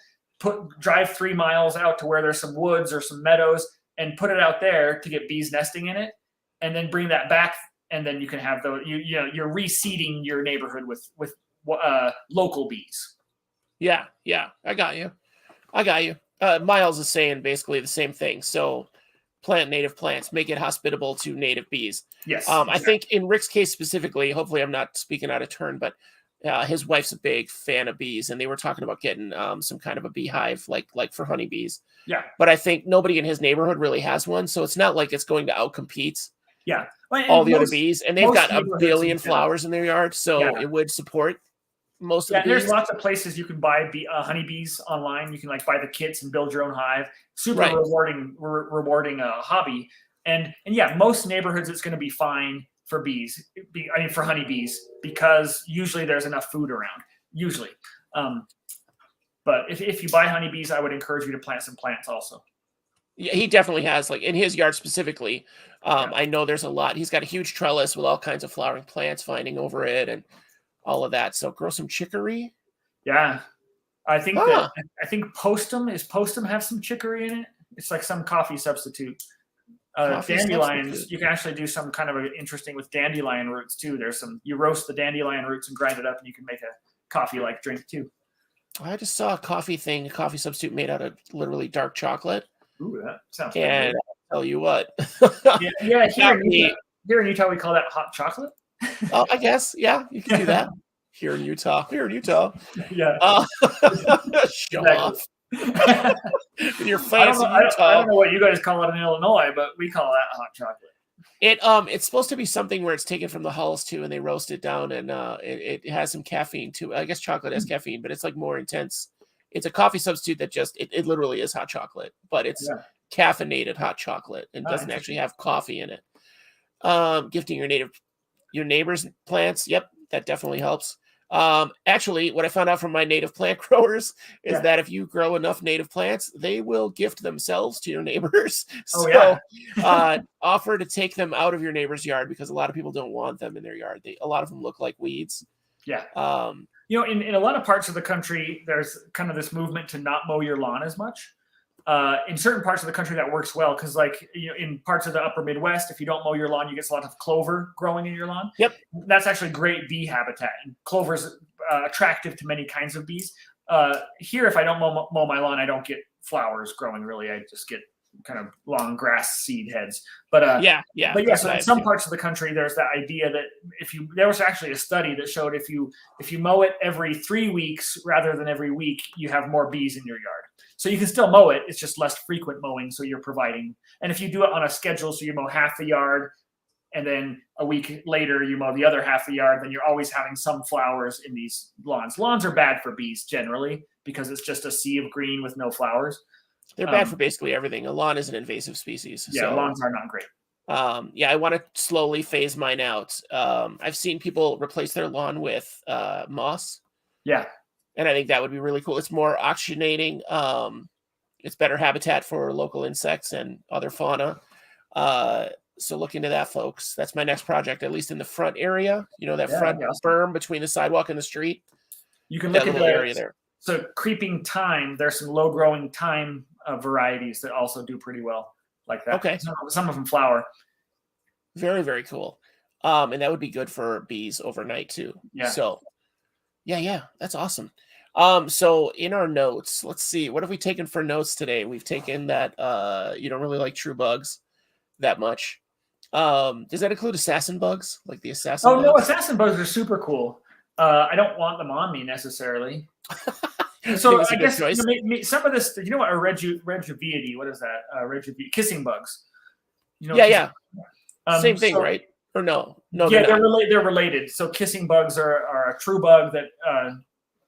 drive 3 miles out to where there's some woods or some meadows and put it out there to get bees nesting in it, and then bring that back. And then you can have you're reseeding your neighborhood with local bees. Yeah. I got you. Miles is saying basically the same thing. So plant native plants, make it hospitable to native bees. Yes. I think in Rick's case specifically, hopefully I'm not speaking out of turn, but his wife's a big fan of bees, and they were talking about getting some kind of a beehive like for honeybees. Yeah. But I think nobody in his neighborhood really has one, so it's not like it's going to outcompete all the other bees. And they've got a billion flowers in their yard, so it would support most of the bees. There's lots of places you can buy honeybees online. You can like buy the kits and build your own hive. Super rewarding hobby. And most neighborhoods it's going to be fine for bees. For honeybees, because usually there's enough food around. Usually, but if you buy honeybees, I would encourage you to plant some plants also. Yeah, he definitely has, like in his yard specifically. I know there's a lot. He's got a huge trellis with all kinds of flowering plants vinding over it and all of that. So grow some chicory. Yeah, I think postum have some chicory in it. It's like some coffee substitute. Dandelions, you can actually do some kind of interesting with dandelion roots too. You roast the dandelion roots and grind it up, and you can make a coffee-like drink too. I just saw a coffee substitute made out of literally dark chocolate. Ooh, that sounds good. And I'll tell you what. Here in Utah, we call that hot chocolate. Oh, I guess. Yeah, you can do that. Here in Utah. Yeah. Show off. Your fancy Utah. I don't know what you guys call it in Illinois, but we call that hot chocolate. It's supposed to be something where it's taken from the hulls too, and they roast it down, and it has some caffeine too. I guess chocolate has caffeine, but it's like more intense. It's a coffee substitute that just it literally is hot chocolate, but it's caffeinated hot chocolate and doesn't actually have coffee in it. Gifting your neighbors plants, yep, that definitely helps. Actually, what I found out from my native plant growers is that if you grow enough native plants, they will gift themselves to your neighbors. Offer to take them out of your neighbor's yard, because a lot of people don't want them in their yard. A lot of them look like weeds. Yeah. In a lot of parts of the country, there's kind of this movement to not mow your lawn as much. In certain parts of the country, that works well because, in parts of the upper Midwest, if you don't mow your lawn, you get a lot of clover growing in your lawn. Yep. That's actually great bee habitat. And clover's attractive to many kinds of bees. Here, if I don't mow my lawn, I don't get flowers growing, really. I just get kind of long grass seed heads. But so in some parts of the country, there's that idea that there was actually a study that showed if you mow it every 3 weeks rather than every week, you have more bees in your yard. So you can still mow it. It's just less frequent mowing. So you're providing. And if you do it on a schedule, so you mow half the yard, and then a week later you mow the other half the yard, then you're always having some flowers in these lawns. Lawns are bad for bees generally because it's just a sea of green with no flowers. They're bad for basically everything. A lawn is an invasive species. Yeah, so, lawns are not great. I want to slowly phase mine out. I've seen people replace their lawn with moss. Yeah. And I think that would be really cool. It's more oxygenating. It's better habitat for local insects and other fauna. So look into that, folks. That's my next project, at least in the front area. That front berm between the sidewalk and the street. You can look at the area there. So creeping thyme, there's some low-growing thyme varieties that also do pretty well like that. Okay. Some of them flower. Very, very cool. And that would be good for bees overnight too. Yeah. So yeah, that's awesome. So in our notes, let's see, what have we taken for notes today? We've taken that you don't really like true bugs that much. Does that include assassin bugs, like the assassin bugs? No, assassin bugs are super cool. I don't want them on me necessarily. So I guess some of this, what, a rejuviety, what is that? Kissing bugs. Same thing, right? Or no? Yeah, they're related. So kissing bugs are a true bug that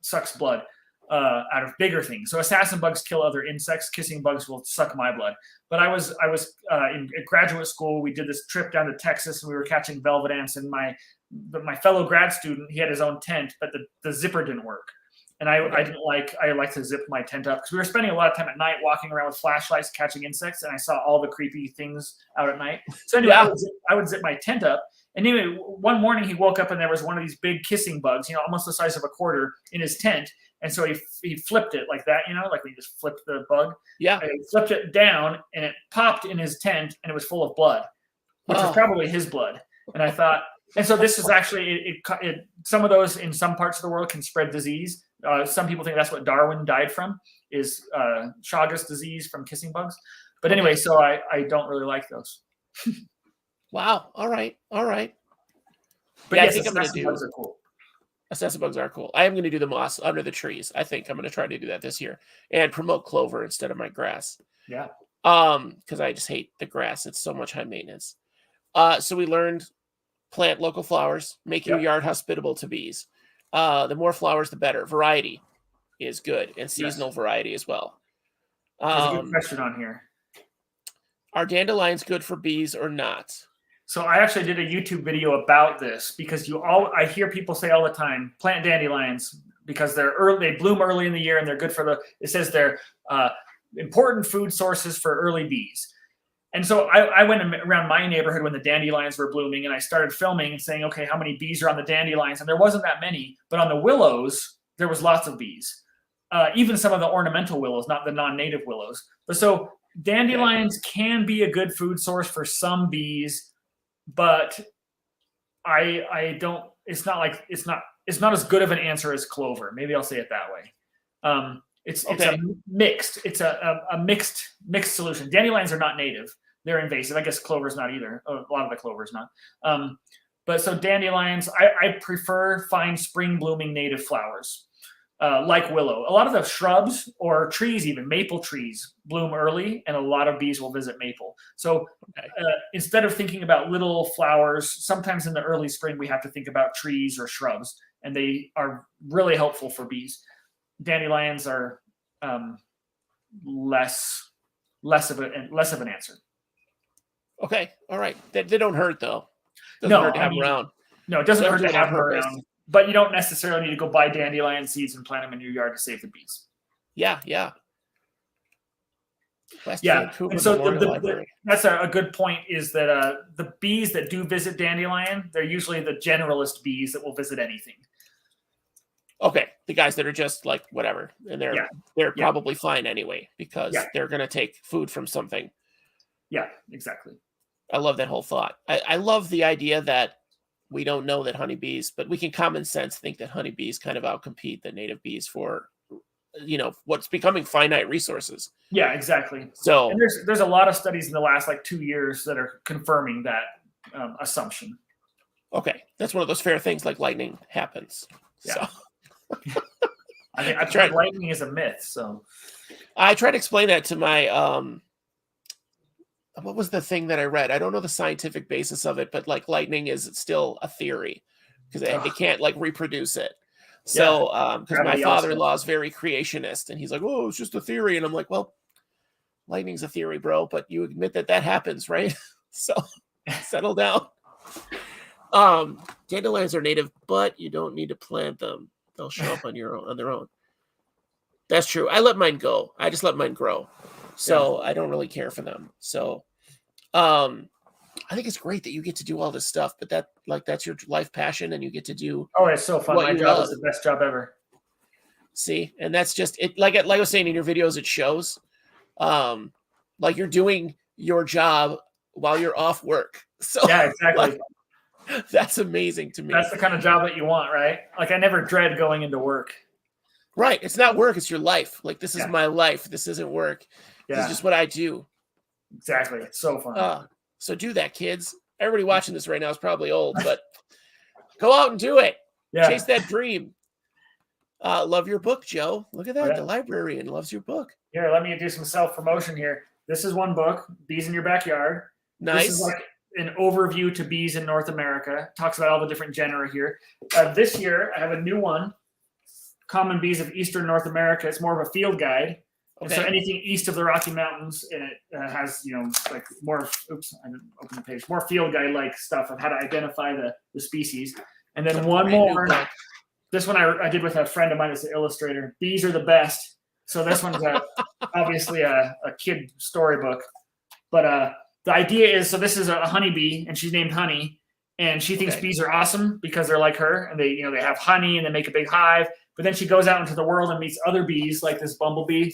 sucks blood. out of bigger things. So assassin bugs kill other insects. Kissing bugs will suck my blood. But I was in graduate school. We did this trip down to Texas, and we were catching velvet ants. And my fellow grad student, he had his own tent, but the zipper didn't work. And I like to zip my tent up because we were spending a lot of time at night walking around with flashlights catching insects, and I saw all the creepy things out at night. So anyway, I would zip my tent up. And anyway, one morning he woke up and there was one of these big kissing bugs, almost the size of a quarter, in his tent. And so he flipped it like that, like when you just flipped the bug. Yeah. And he flipped it down and it popped in his tent and it was full of blood, which was probably his blood. And I thought, and so this is actually, some of those in some parts of the world can spread disease. Some people think that's what Darwin died from, is Chagas disease from kissing bugs. But anyway, so I don't really like those. Wow. All right. But yeah, yes, I think I'm going to do. Bugs are cool. Assassin bugs are cool. I am going to do the moss under the trees. I think I'm going to try to do that this year and promote clover instead of my grass. Yeah. Because I just hate the grass. It's so much high maintenance. So we learned plant local flowers, make your yard hospitable to bees. The more flowers, the better. Variety is good, and seasonal variety as well. There's a good question on here. Are dandelions good for bees or not? So I actually did a YouTube video about this because I hear people say all the time, plant dandelions because they bloom early in the year and they're good it says they're important food sources for early bees. And so I went around my neighborhood when the dandelions were blooming and I started filming and saying, okay, how many bees are on the dandelions? And there wasn't that many, but on the willows, there was lots of bees. Even some of the ornamental willows, not the non-native willows. But so dandelions can be a good food source for some bees, but I don't. It's not as good of an answer as clover. Maybe I'll say it that way. It's a mixed. It's a mixed solution. Dandelions are not native; they're invasive. I guess clover's not either. A lot of the clover's not. But so dandelions, I prefer fine spring blooming native flowers. Like willow. A lot of the shrubs or trees, even maple trees, bloom early, and a lot of bees will visit maple. So instead of thinking about little flowers, sometimes in the early spring we have to think about trees or shrubs, and they are really helpful for bees. Dandelions are less of an answer. Okay, all right. They don't hurt though. Doesn't hurt to have them around. No, it doesn't hurt to have them around. But you don't necessarily need to go buy dandelion seeds and plant them in your yard to save the bees. Yeah. West Vancouver, and so that's a good point, is that the bees that do visit dandelion, they're usually the generalist bees that will visit anything. Okay, the guys that are just like whatever, and they're probably fine anyway because they're going to take food from something. Yeah, exactly. I love that whole thought. I love the idea that we don't know that honeybees, but we can common sense think that honeybees kind of outcompete the native bees for, what's becoming finite resources. Yeah, exactly. So and there's a lot of studies in the last 2 years that are confirming that assumption. Okay, that's one of those fair things like lightning happens. Yeah. So. I tried. Lightning is a myth. So I tried to explain that to my what was the thing that I read? I don't know the scientific basis of it, but like lightning is still a theory because it can't like reproduce it. So, because my father-in-law is very creationist and he's like, oh, it's just a theory. And I'm like, well, lightning's a theory, bro, but you admit that happens, right? So settle down. Dandelions are native, but you don't need to plant them. They'll show up on their own. That's true. I let mine go. I just let mine grow. So I don't really care for them. So I think it's great that you get to do all this stuff, but that's your life passion and you get to do. Oh, it's so fun. My job is the best job ever. See, and that's just it. Like I was saying in your videos, it shows like you're doing your job while you're off work. So yeah, exactly. That's amazing to me. That's the kind of job that you want, right? Like I never dread going into work. Right. It's not work. It's your life. Like this is my life. This isn't work. Yeah. This is just what I do. Exactly. It's so fun. So do that, kids. Everybody watching this right now is probably old, but go out and do it. Yeah. Chase that dream. Love your book, Joe. Look at that. Yeah. The librarian loves your book. Here, let me do some self-promotion here. This is one book, Bees in Your Backyard. Nice. This is like an overview to bees in North America. Talks about all the different genera here. This year, I have a new one Common Bees of Eastern North America. It's more of a field guide. And so Okay. anything east of the Rocky Mountains, and it has, like more, oops, I didn't open the page, more field guide like stuff of how to identify the species. And then one Brand new more, book. this one I did with a friend of mine that's an illustrator. Bees are the best. So this one's obviously a kid storybook. But the idea is, so this is a honeybee, and she's named Honey, and she thinks bees are awesome because they're like her, and they have honey and they make a big hive. But then she goes out into the world and meets other bees like this bumblebee.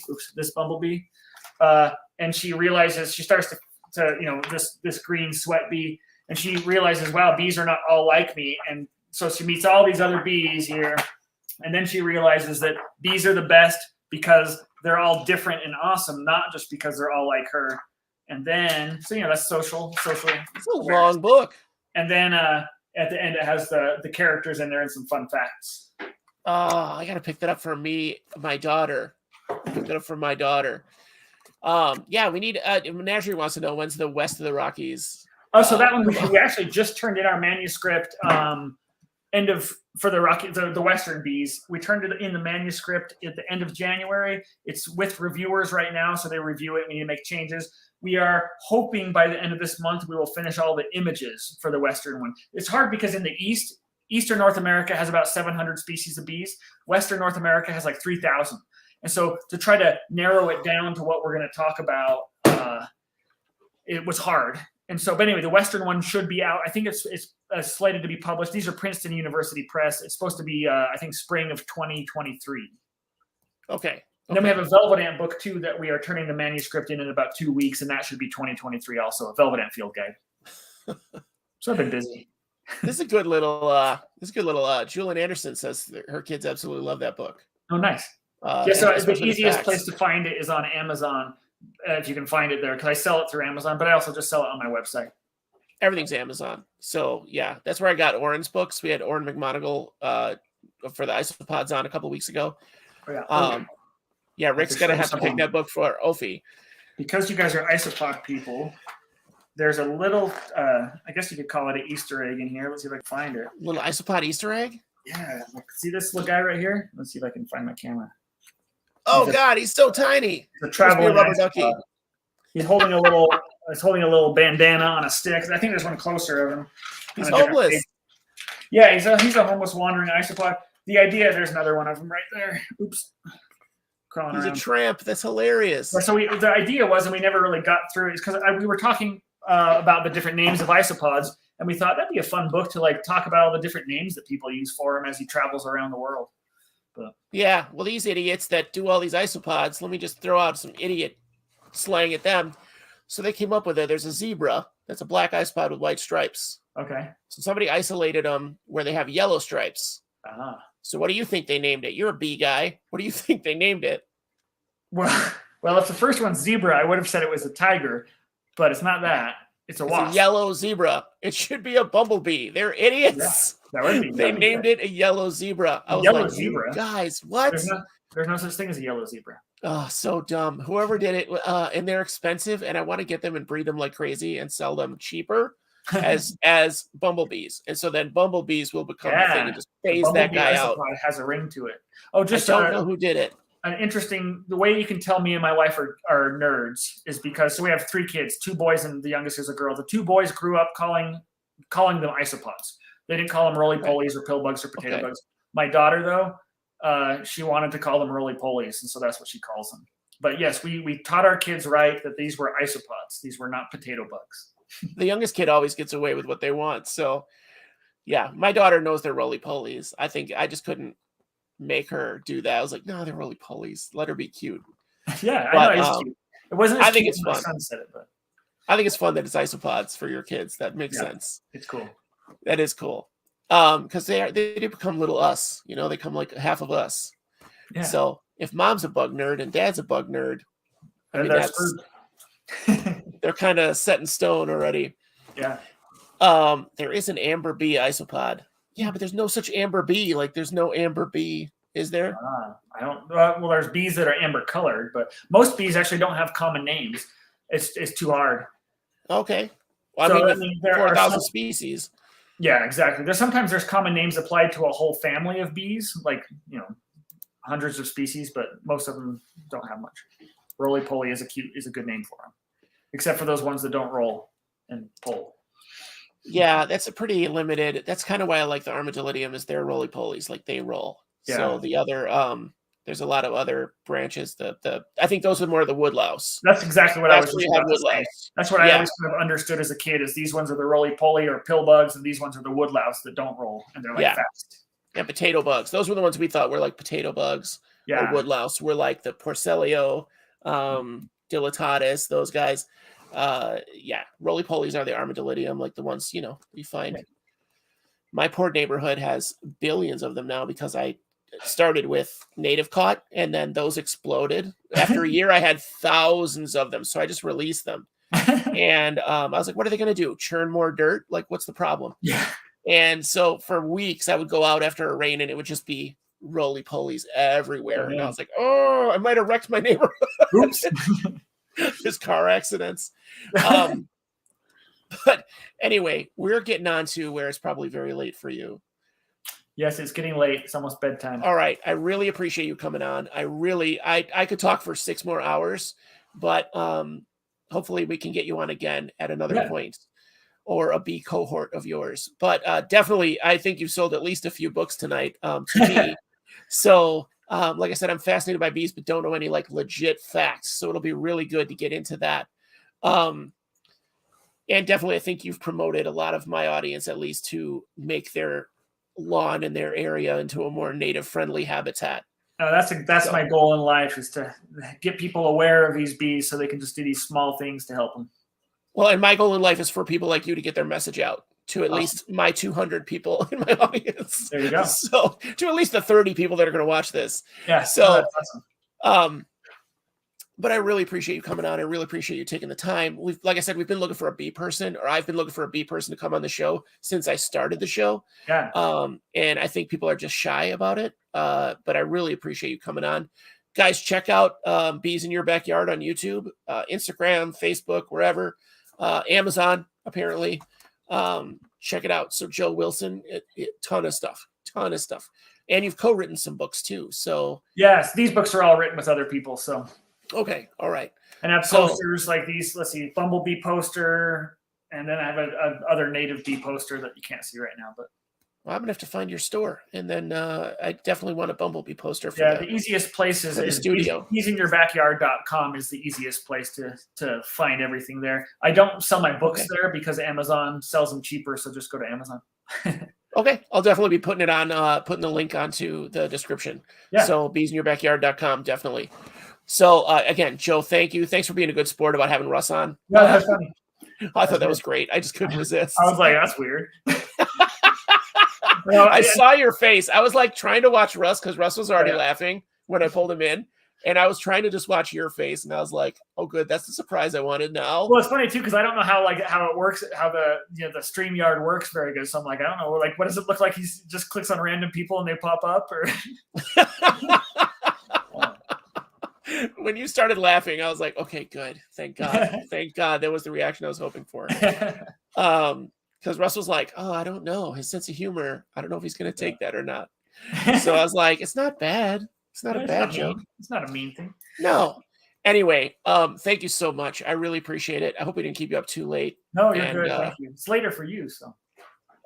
And she realizes, she starts to this green sweat bee, and she realizes, wow, bees are not all like me. And so she meets all these other bees here, and then she realizes that bees are the best because they're all different and awesome, not just because they're all like her. And then, so that's social. It's a long book. And then at the end, it has the characters in there and some fun facts. Oh, I gotta pick that up for my daughter. Pick that up for my daughter. Yeah, we need. Menagerie wants to know when's the West of the Rockies. Oh, so that one we actually just turned in our manuscript. For the Western Bees, we turned it in the manuscript at the end of January. It's with reviewers right now, so they review it. We need to make changes. We are hoping by the end of this month we will finish all the images for the Western one. It's hard because in the Eastern North America has about 700 species of bees. Western North America has like 3,000. And so to try to narrow it down to what we're going to talk about, it was hard. And so, but anyway, the Western one should be out. I think it's slated to be published. These are Princeton University Press. It's supposed to be, I think, spring of 2023. Okay. And then we have a Velvet Ant book, too, that we are turning the manuscript in about 2 weeks, and that should be 2023 also, a Velvet Ant field guide. So I've been busy. This is a good little, Julian Anderson says that her kids absolutely love that book. Oh, nice. So the easiest place to find it is on Amazon, if you can find it there, because I sell it through Amazon, but I also just sell it on my website. Everything's Amazon. So, yeah, that's where I got Oren's books. We had Oren McMonigal for the Isopods on a couple weeks ago. Oh, yeah. Rick's going to have to pick that book for Ophi. Because you guys are Isopod people, there's a little, I guess you could call it an Easter egg in here. Let's see if I can find it. Little Isopod Easter egg? Yeah. See this little guy right here? Let's see if I can find my camera. Oh, God, he's so tiny. The traveling rubber ducky. He's holding a little bandana on a stick. I think there's one closer of him. He's homeless. Yeah, he's a homeless wandering isopod. The idea, there's another one of them right there. Oops. Crawling He's around. a tramp. That's hilarious. So the idea was, and we never really got through it, is because we were talking about the different names of isopods, and we thought that'd be a fun book to talk about all the different names that people use for him as he travels around the world. But yeah, well, these idiots that do all these isopods, let me just throw out some idiot slang at them. So they came up with it. There's a zebra. That's a black isopod with white stripes. Okay. So somebody isolated them where they have yellow stripes. Ah. So what do you think they named it? You're a bee guy. What do you think they named it? Well, if the first one's zebra, I would have said it was a tiger, but it's not that. It's a wasp. It's a yellow zebra. It should be a bumblebee. They're idiots. Yeah, that would be. They named it a yellow zebra. I was yellow like, zebra? Guys, what? There's no such thing as a yellow zebra. Oh, so dumb. Whoever did it, and they're expensive, and I want to get them and breed them like crazy and sell them cheaper as bumblebees. And so then bumblebees will become the thing and just phase that guy out. It has a ring to it. Oh, just I don't know who did it. An interesting, the way you can tell me and my wife are nerds is because, so we have 3 kids, 2 boys and the youngest is a girl. The 2 boys grew up calling them isopods. They didn't call them roly-polies or pill bugs or potato bugs. My daughter, though, she wanted to call them roly-polies, and so that's what she calls them. But yes, we taught our kids right that these were isopods. These were not potato bugs. The youngest kid always gets away with what they want. So, yeah, my daughter knows they're roly-polies. I think I just couldn't make her do that. I was like, no, they're roly-polies. Let her be cute. Yeah, but, I know it's cute. It wasn't. I think it's fun. My son said it, but I think it's fun that it's isopods for your kids. That makes sense. It's cool. That is cool. Because they do become little us. They come like half of us. Yeah. So if mom's a bug nerd and dad's a bug nerd, I mean that's they're kind of set in stone already. Yeah. There is an amber bee isopod. Yeah, but there's no such amber bee. Like there's no amber bee, is there? I don't. Well, there's bees that are amber colored, but most bees actually don't have common names. It's too hard. Okay. Well, I mean, there 4,000 species. Yeah, exactly. Sometimes there's common names applied to a whole family of bees, like hundreds of species, but most of them don't have much. Roly-poly is a good name for them, except for those ones that don't roll and pull. Yeah, that's a pretty limited. That's kind of why I like the Armadillidium is they're roly-polies, like they roll. Yeah. So the other there's a lot of other branches. I think those are more the woodlouse. That's exactly what I was where just you have about to say. woodlouse. That's what I always kind of understood as a kid is these ones are the roly-poly or pill bugs, and these ones are the woodlouse that don't roll, and they're like fast. Yeah, potato bugs. Those were the ones we thought were like potato bugs. Yeah. Or woodlouse were like the Porcellio, Dilatatus, those guys. Roly-polies are the Armadillidium, like the ones, you find. Yeah. My poor neighborhood has billions of them now because I started with native caught and then those exploded. After a year, I had thousands of them. So I just released them. And I was like, what are they going to do? Churn more dirt? Like, what's the problem? Yeah. And so for weeks, I would go out after a rain and it would just be roly-polies everywhere. And I was like, oh, I might have wrecked my neighborhood. Oops. Just car accidents. But anyway, we're getting on to where it's probably very late for you. Yes, it's getting late. It's almost bedtime. All right. I really appreciate you coming on. I could talk for 6 more hours, but hopefully we can get you on again at another point or a bee cohort of yours. But definitely, I think you've sold at least a few books tonight to me. So like I said, I'm fascinated by bees, but don't know any like legit facts. So it'll be really good to get into that. And definitely, I think you've promoted a lot of my audience, at least, to make their lawn in their area into a more native friendly habitat. That's my goal in life, is to get people aware of these bees so they can just do these small things to help them. Well, and my goal in life is for people like you to get their message out to at least my 200 people in my audience. There you go. So to at least the 30 people that are going to watch this. Yeah. So, that's awesome. But I really appreciate you coming on. I really appreciate you taking the time. Like I said, we've been looking for a bee person, or I've been looking for a bee person to come on the show since I started the show. Yeah. And I think people are just shy about it. But I really appreciate you coming on. Guys, check out Bees in Your Backyard on YouTube, Instagram, Facebook, wherever. Amazon, apparently. Check it out. So Joe Wilson, ton of stuff. And you've co-written some books too. So yes, these books are all written with other people. So okay, all right. And I have posters like these. Let's see, bumblebee poster, and then I have a other native bee poster that you can't see right now. But I'm gonna have to find your store, and then I definitely want a bumblebee poster for the easiest place is the studio. BeesInYourBackyard.com is the easiest place to find everything there. I don't sell my books there because Amazon sells them cheaper, so just go to Amazon. Okay, I'll definitely be putting it on, putting the link onto the description. Yeah. So BeesInYourBackyard.com, definitely. So again, Joe, thank you. Thanks for being a good sport about having Russ on. No, that's funny. I thought that was great. I just couldn't resist. I was like, that's weird. I saw your face. I was like trying to watch Russ because Russ was already laughing when I pulled him in. And I was trying to just watch your face, and I was like, "Oh, good, that's the surprise I wanted now." Well, it's funny too because I don't know how it works, how the StreamYard works very good. So I'm like, I don't know, like, what does it look like? He just clicks on random people and they pop up, or when you started laughing, I was like, "Okay, good, thank God, thank God." That was the reaction I was hoping for. Because Russ was like, "Oh, I don't know, his sense of humor. I don't know if he's going to take that or not." So I was like, "It's not bad." It's not a bad joke. It's not a mean thing. No. Anyway, thank you so much. I really appreciate it. I hope we didn't keep you up too late. No, you're good. Thank you. It's later for you, so.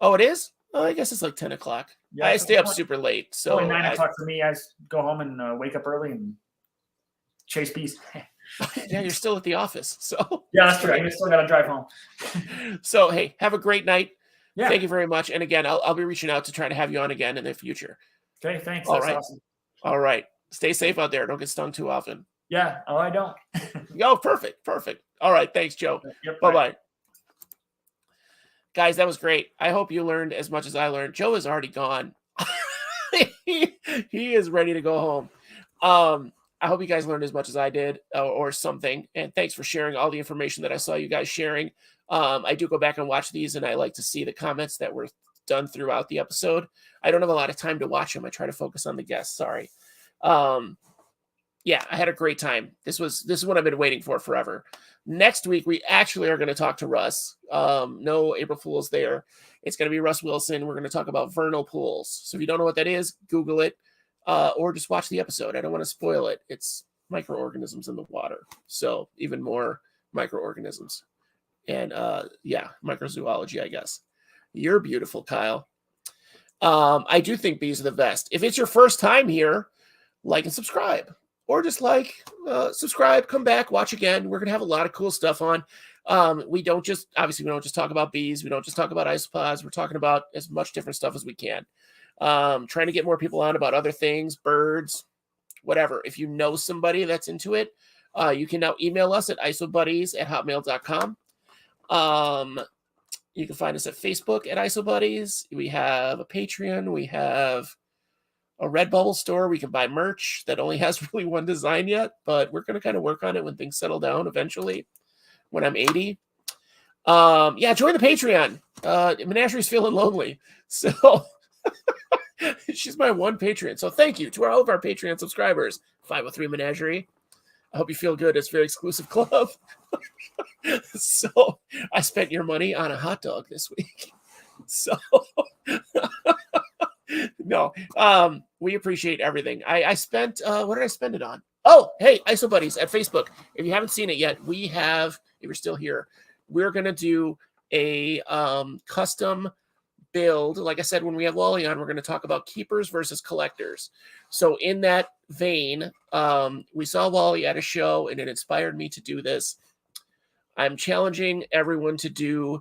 Oh, it is? Oh, I guess it's like 10 o'clock. Yeah, I stay up super late. So only 9 o'clock for me. I go home and wake up early and chase bees. Yeah, you're still at the office. So yeah, that's true. I still got to drive home. So, hey, have a great night. Yeah. Thank you very much. And again, I'll be reaching out to try to have you on again in the future. Okay, thanks. All that's right. Awesome. All right. Stay safe out there. Don't get stung too often. Yeah. Oh, I don't. Oh, perfect. All right. Thanks, Joe. Yep, bye-bye. Guys, that was great. I hope you learned as much as I learned. Joe is already gone. He is ready to go home. I hope you guys learned as much as I did or something. And thanks for sharing all the information that I saw you guys sharing. I do go back and watch these, and I like to see the comments that were done throughout the episode. I don't have a lot of time to watch them. I try to focus on the guests. Sorry. Yeah, I had a great time. This is what I've been waiting for forever. Next week, we actually are going to talk to Russ. No April Fool's there. It's going to be Russ Wilson. We're going to talk about vernal pools. So if you don't know what that is, Google it. or just watch the episode. I don't want to spoil it. It's microorganisms in the water, so even more microorganisms, and microzoology, I guess. You're beautiful, Kyle. I do think bees are the best. If it's your first time here, like and subscribe, or just subscribe, come back, watch again. We're gonna have a lot of cool stuff on. We don't just talk about bees. We don't just talk about isopods. We're talking about as much different stuff as we can. Trying to get more people on about other things, birds, whatever. If you know somebody that's into it, you can now email us at isobuddies@hotmail.com. You can find us at Facebook at Isobuddies. We have a Patreon. We have a Redbubble store. We can buy merch that only has really one design yet, but we're going to kind of work on it when things settle down eventually, when I'm 80. Join the Patreon. Menagerie's feeling lonely. So she's my one Patreon. So thank you to all of our Patreon subscribers. 503 Menagerie. I hope you feel good. It's a very exclusive club. So I spent your money on a hot dog this week. So no, we appreciate everything. I spent, what did I spend it on? Oh, hey, Isobuddies at Facebook. If you haven't seen it yet, if you're still here, we're going to do a custom build. Like I said, when we have Wally on, we're going to talk about keepers versus collectors. So in that vein, we saw Wally at a show and it inspired me to do this. I'm challenging everyone to do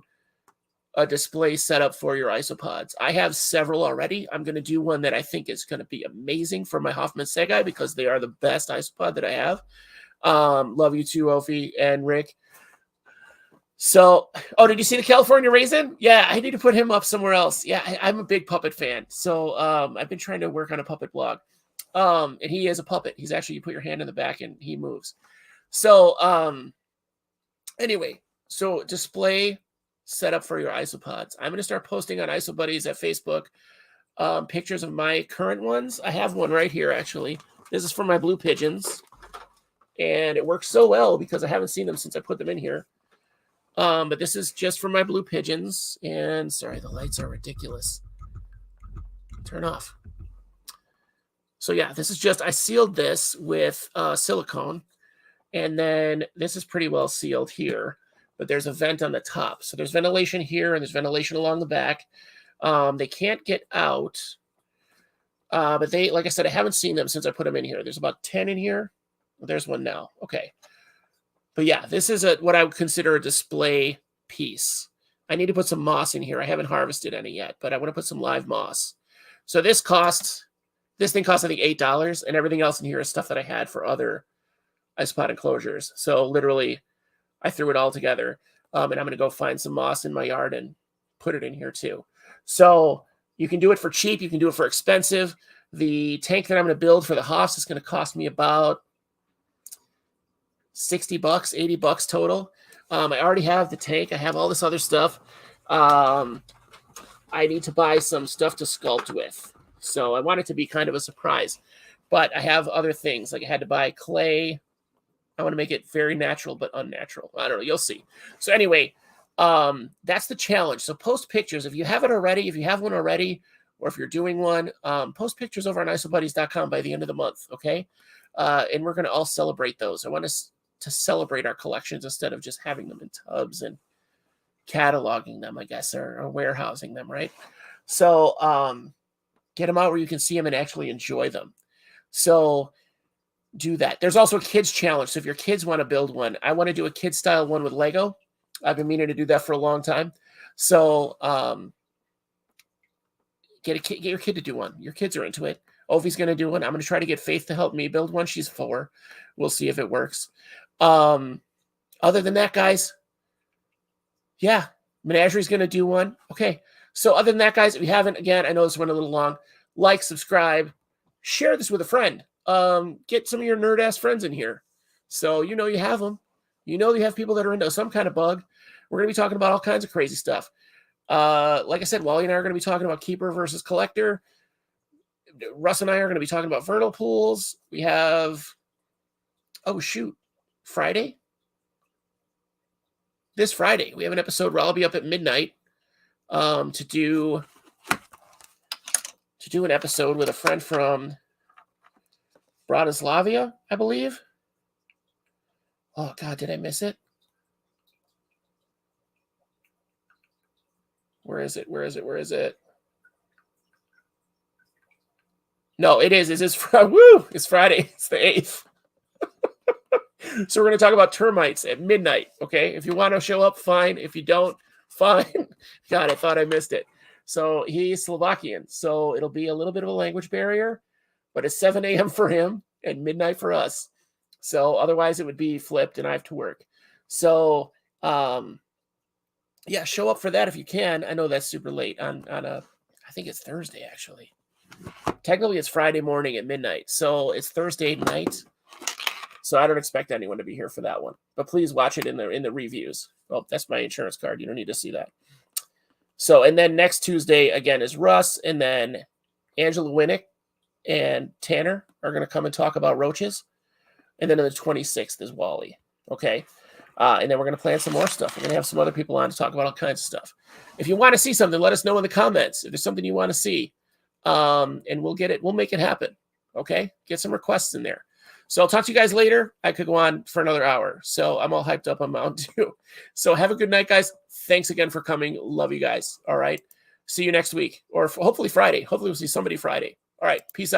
a display setup for your isopods. I have several already. I'm going to do one that I think is going to be amazing for my Hoffman Segai because they are the best isopod that I have. Love you too, Ophi and Rick. So, did you see the California Raisin? Yeah, I need to put him up somewhere else. Yeah, I'm a big puppet fan. So I've been trying to work on a puppet blog. And he is a puppet. He's actually, you put your hand in the back and he moves. So anyway, so display setup for your isopods. I'm going to start posting on Isobuddies at Facebook pictures of my current ones. I have one right here, actually. This is for my blue pigeons. And it works so well because I haven't seen them since I put them in here. But this is just for my blue pigeons. And sorry, the lights are ridiculous. Turn off. So yeah, this is just, I sealed this with silicone. And then this is pretty well sealed here. But there's a vent on the top. So there's ventilation here and there's ventilation along the back. They can't get out. But they, like I said, I haven't seen them since I put them in here. There's about 10 in here. Well, there's one now. Okay. But yeah, this is what I would consider a display piece. I need to put some moss in here. I haven't harvested any yet, but I want to put some live moss. So this thing costs, I think, $8, and everything else in here is stuff that I had for other isopod enclosures. So literally, I threw it all together, and I'm going to go find some moss in my yard and put it in here too. So you can do it for cheap. You can do it for expensive. The tank that I'm going to build for the Hoffs is going to cost me about $60, $80 total. I already have the tank. I have all this other stuff. I need to buy some stuff to sculpt with. So I want it to be kind of a surprise. But I have other things. Like I had to buy clay. I want to make it very natural but unnatural. I don't know. You'll see. So anyway, that's the challenge. So post pictures. If you have it already, if you have one already, or if you're doing one, post pictures over on isobuddies.com by the end of the month, okay? And we're going to all celebrate those. I want us to celebrate our collections instead of just having them in tubs and cataloging them, I guess, or warehousing them, right? So get them out where you can see them and actually enjoy them. So do that. There's also a kids challenge. So if your kids want to build one, I want to do a kid style one with Lego. I've been meaning to do that for a long time. So get your kid to do one. Your kids are into it. Ovi's going to do one. I'm going to try to get Faith to help me build one. She's 4. We'll see if it works. Other than that, guys, yeah, Menagerie's going to do one. Okay. So other than that, guys, if you haven't, again, I know this went a little long. Like, subscribe, share this with a friend. Get some of your nerd-ass friends in here. So you know you have them. You know you have people that are into some kind of bug. We're going to be talking about all kinds of crazy stuff. Like I said, Wally and I are going to be talking about keeper versus collector. Russ and I are going to be talking about vernal pools. We have, Friday? This Friday, we have an episode where I'll be up at midnight to do an episode with a friend from Bratislavia, I believe. Oh, God, did I miss it? Where is it? Where is it? Where is it? No, it is. Woo! It's Friday. It's the 8th. So we're going to talk about termites at midnight, okay? If you want to show up, fine. If you don't, fine. God, I thought I missed it. So he's Slovakian, so it'll be a little bit of a language barrier, but it's 7 a.m. for him and midnight for us. So otherwise it would be flipped and I have to work. So, yeah, show up for that if you can. I know that's super late on I think it's Thursday, actually. Technically, it's Friday morning at midnight, so it's Thursday night. So I don't expect anyone to be here for that one. But please watch it in the reviews. Oh, that's my insurance card. You don't need to see that. So, and then next Tuesday, again, is Russ, and then Angela Winnick and Tanner are going to come and talk about roaches. And then on the 26th is Wally. Okay? And then we're going to plan some more stuff. We're going to have some other people on to talk about all kinds of stuff. If you want to see something, let us know in the comments. If there's something you want to see, and we'll get it. We'll make it happen. Okay? Get some requests in there. So I'll talk to you guys later. I could go on for another hour. So I'm all hyped up on Mountain Dew. So have a good night, guys. Thanks again for coming. Love you guys. All right. See you next week, or hopefully Friday. Hopefully we'll see somebody Friday. All right. Peace out.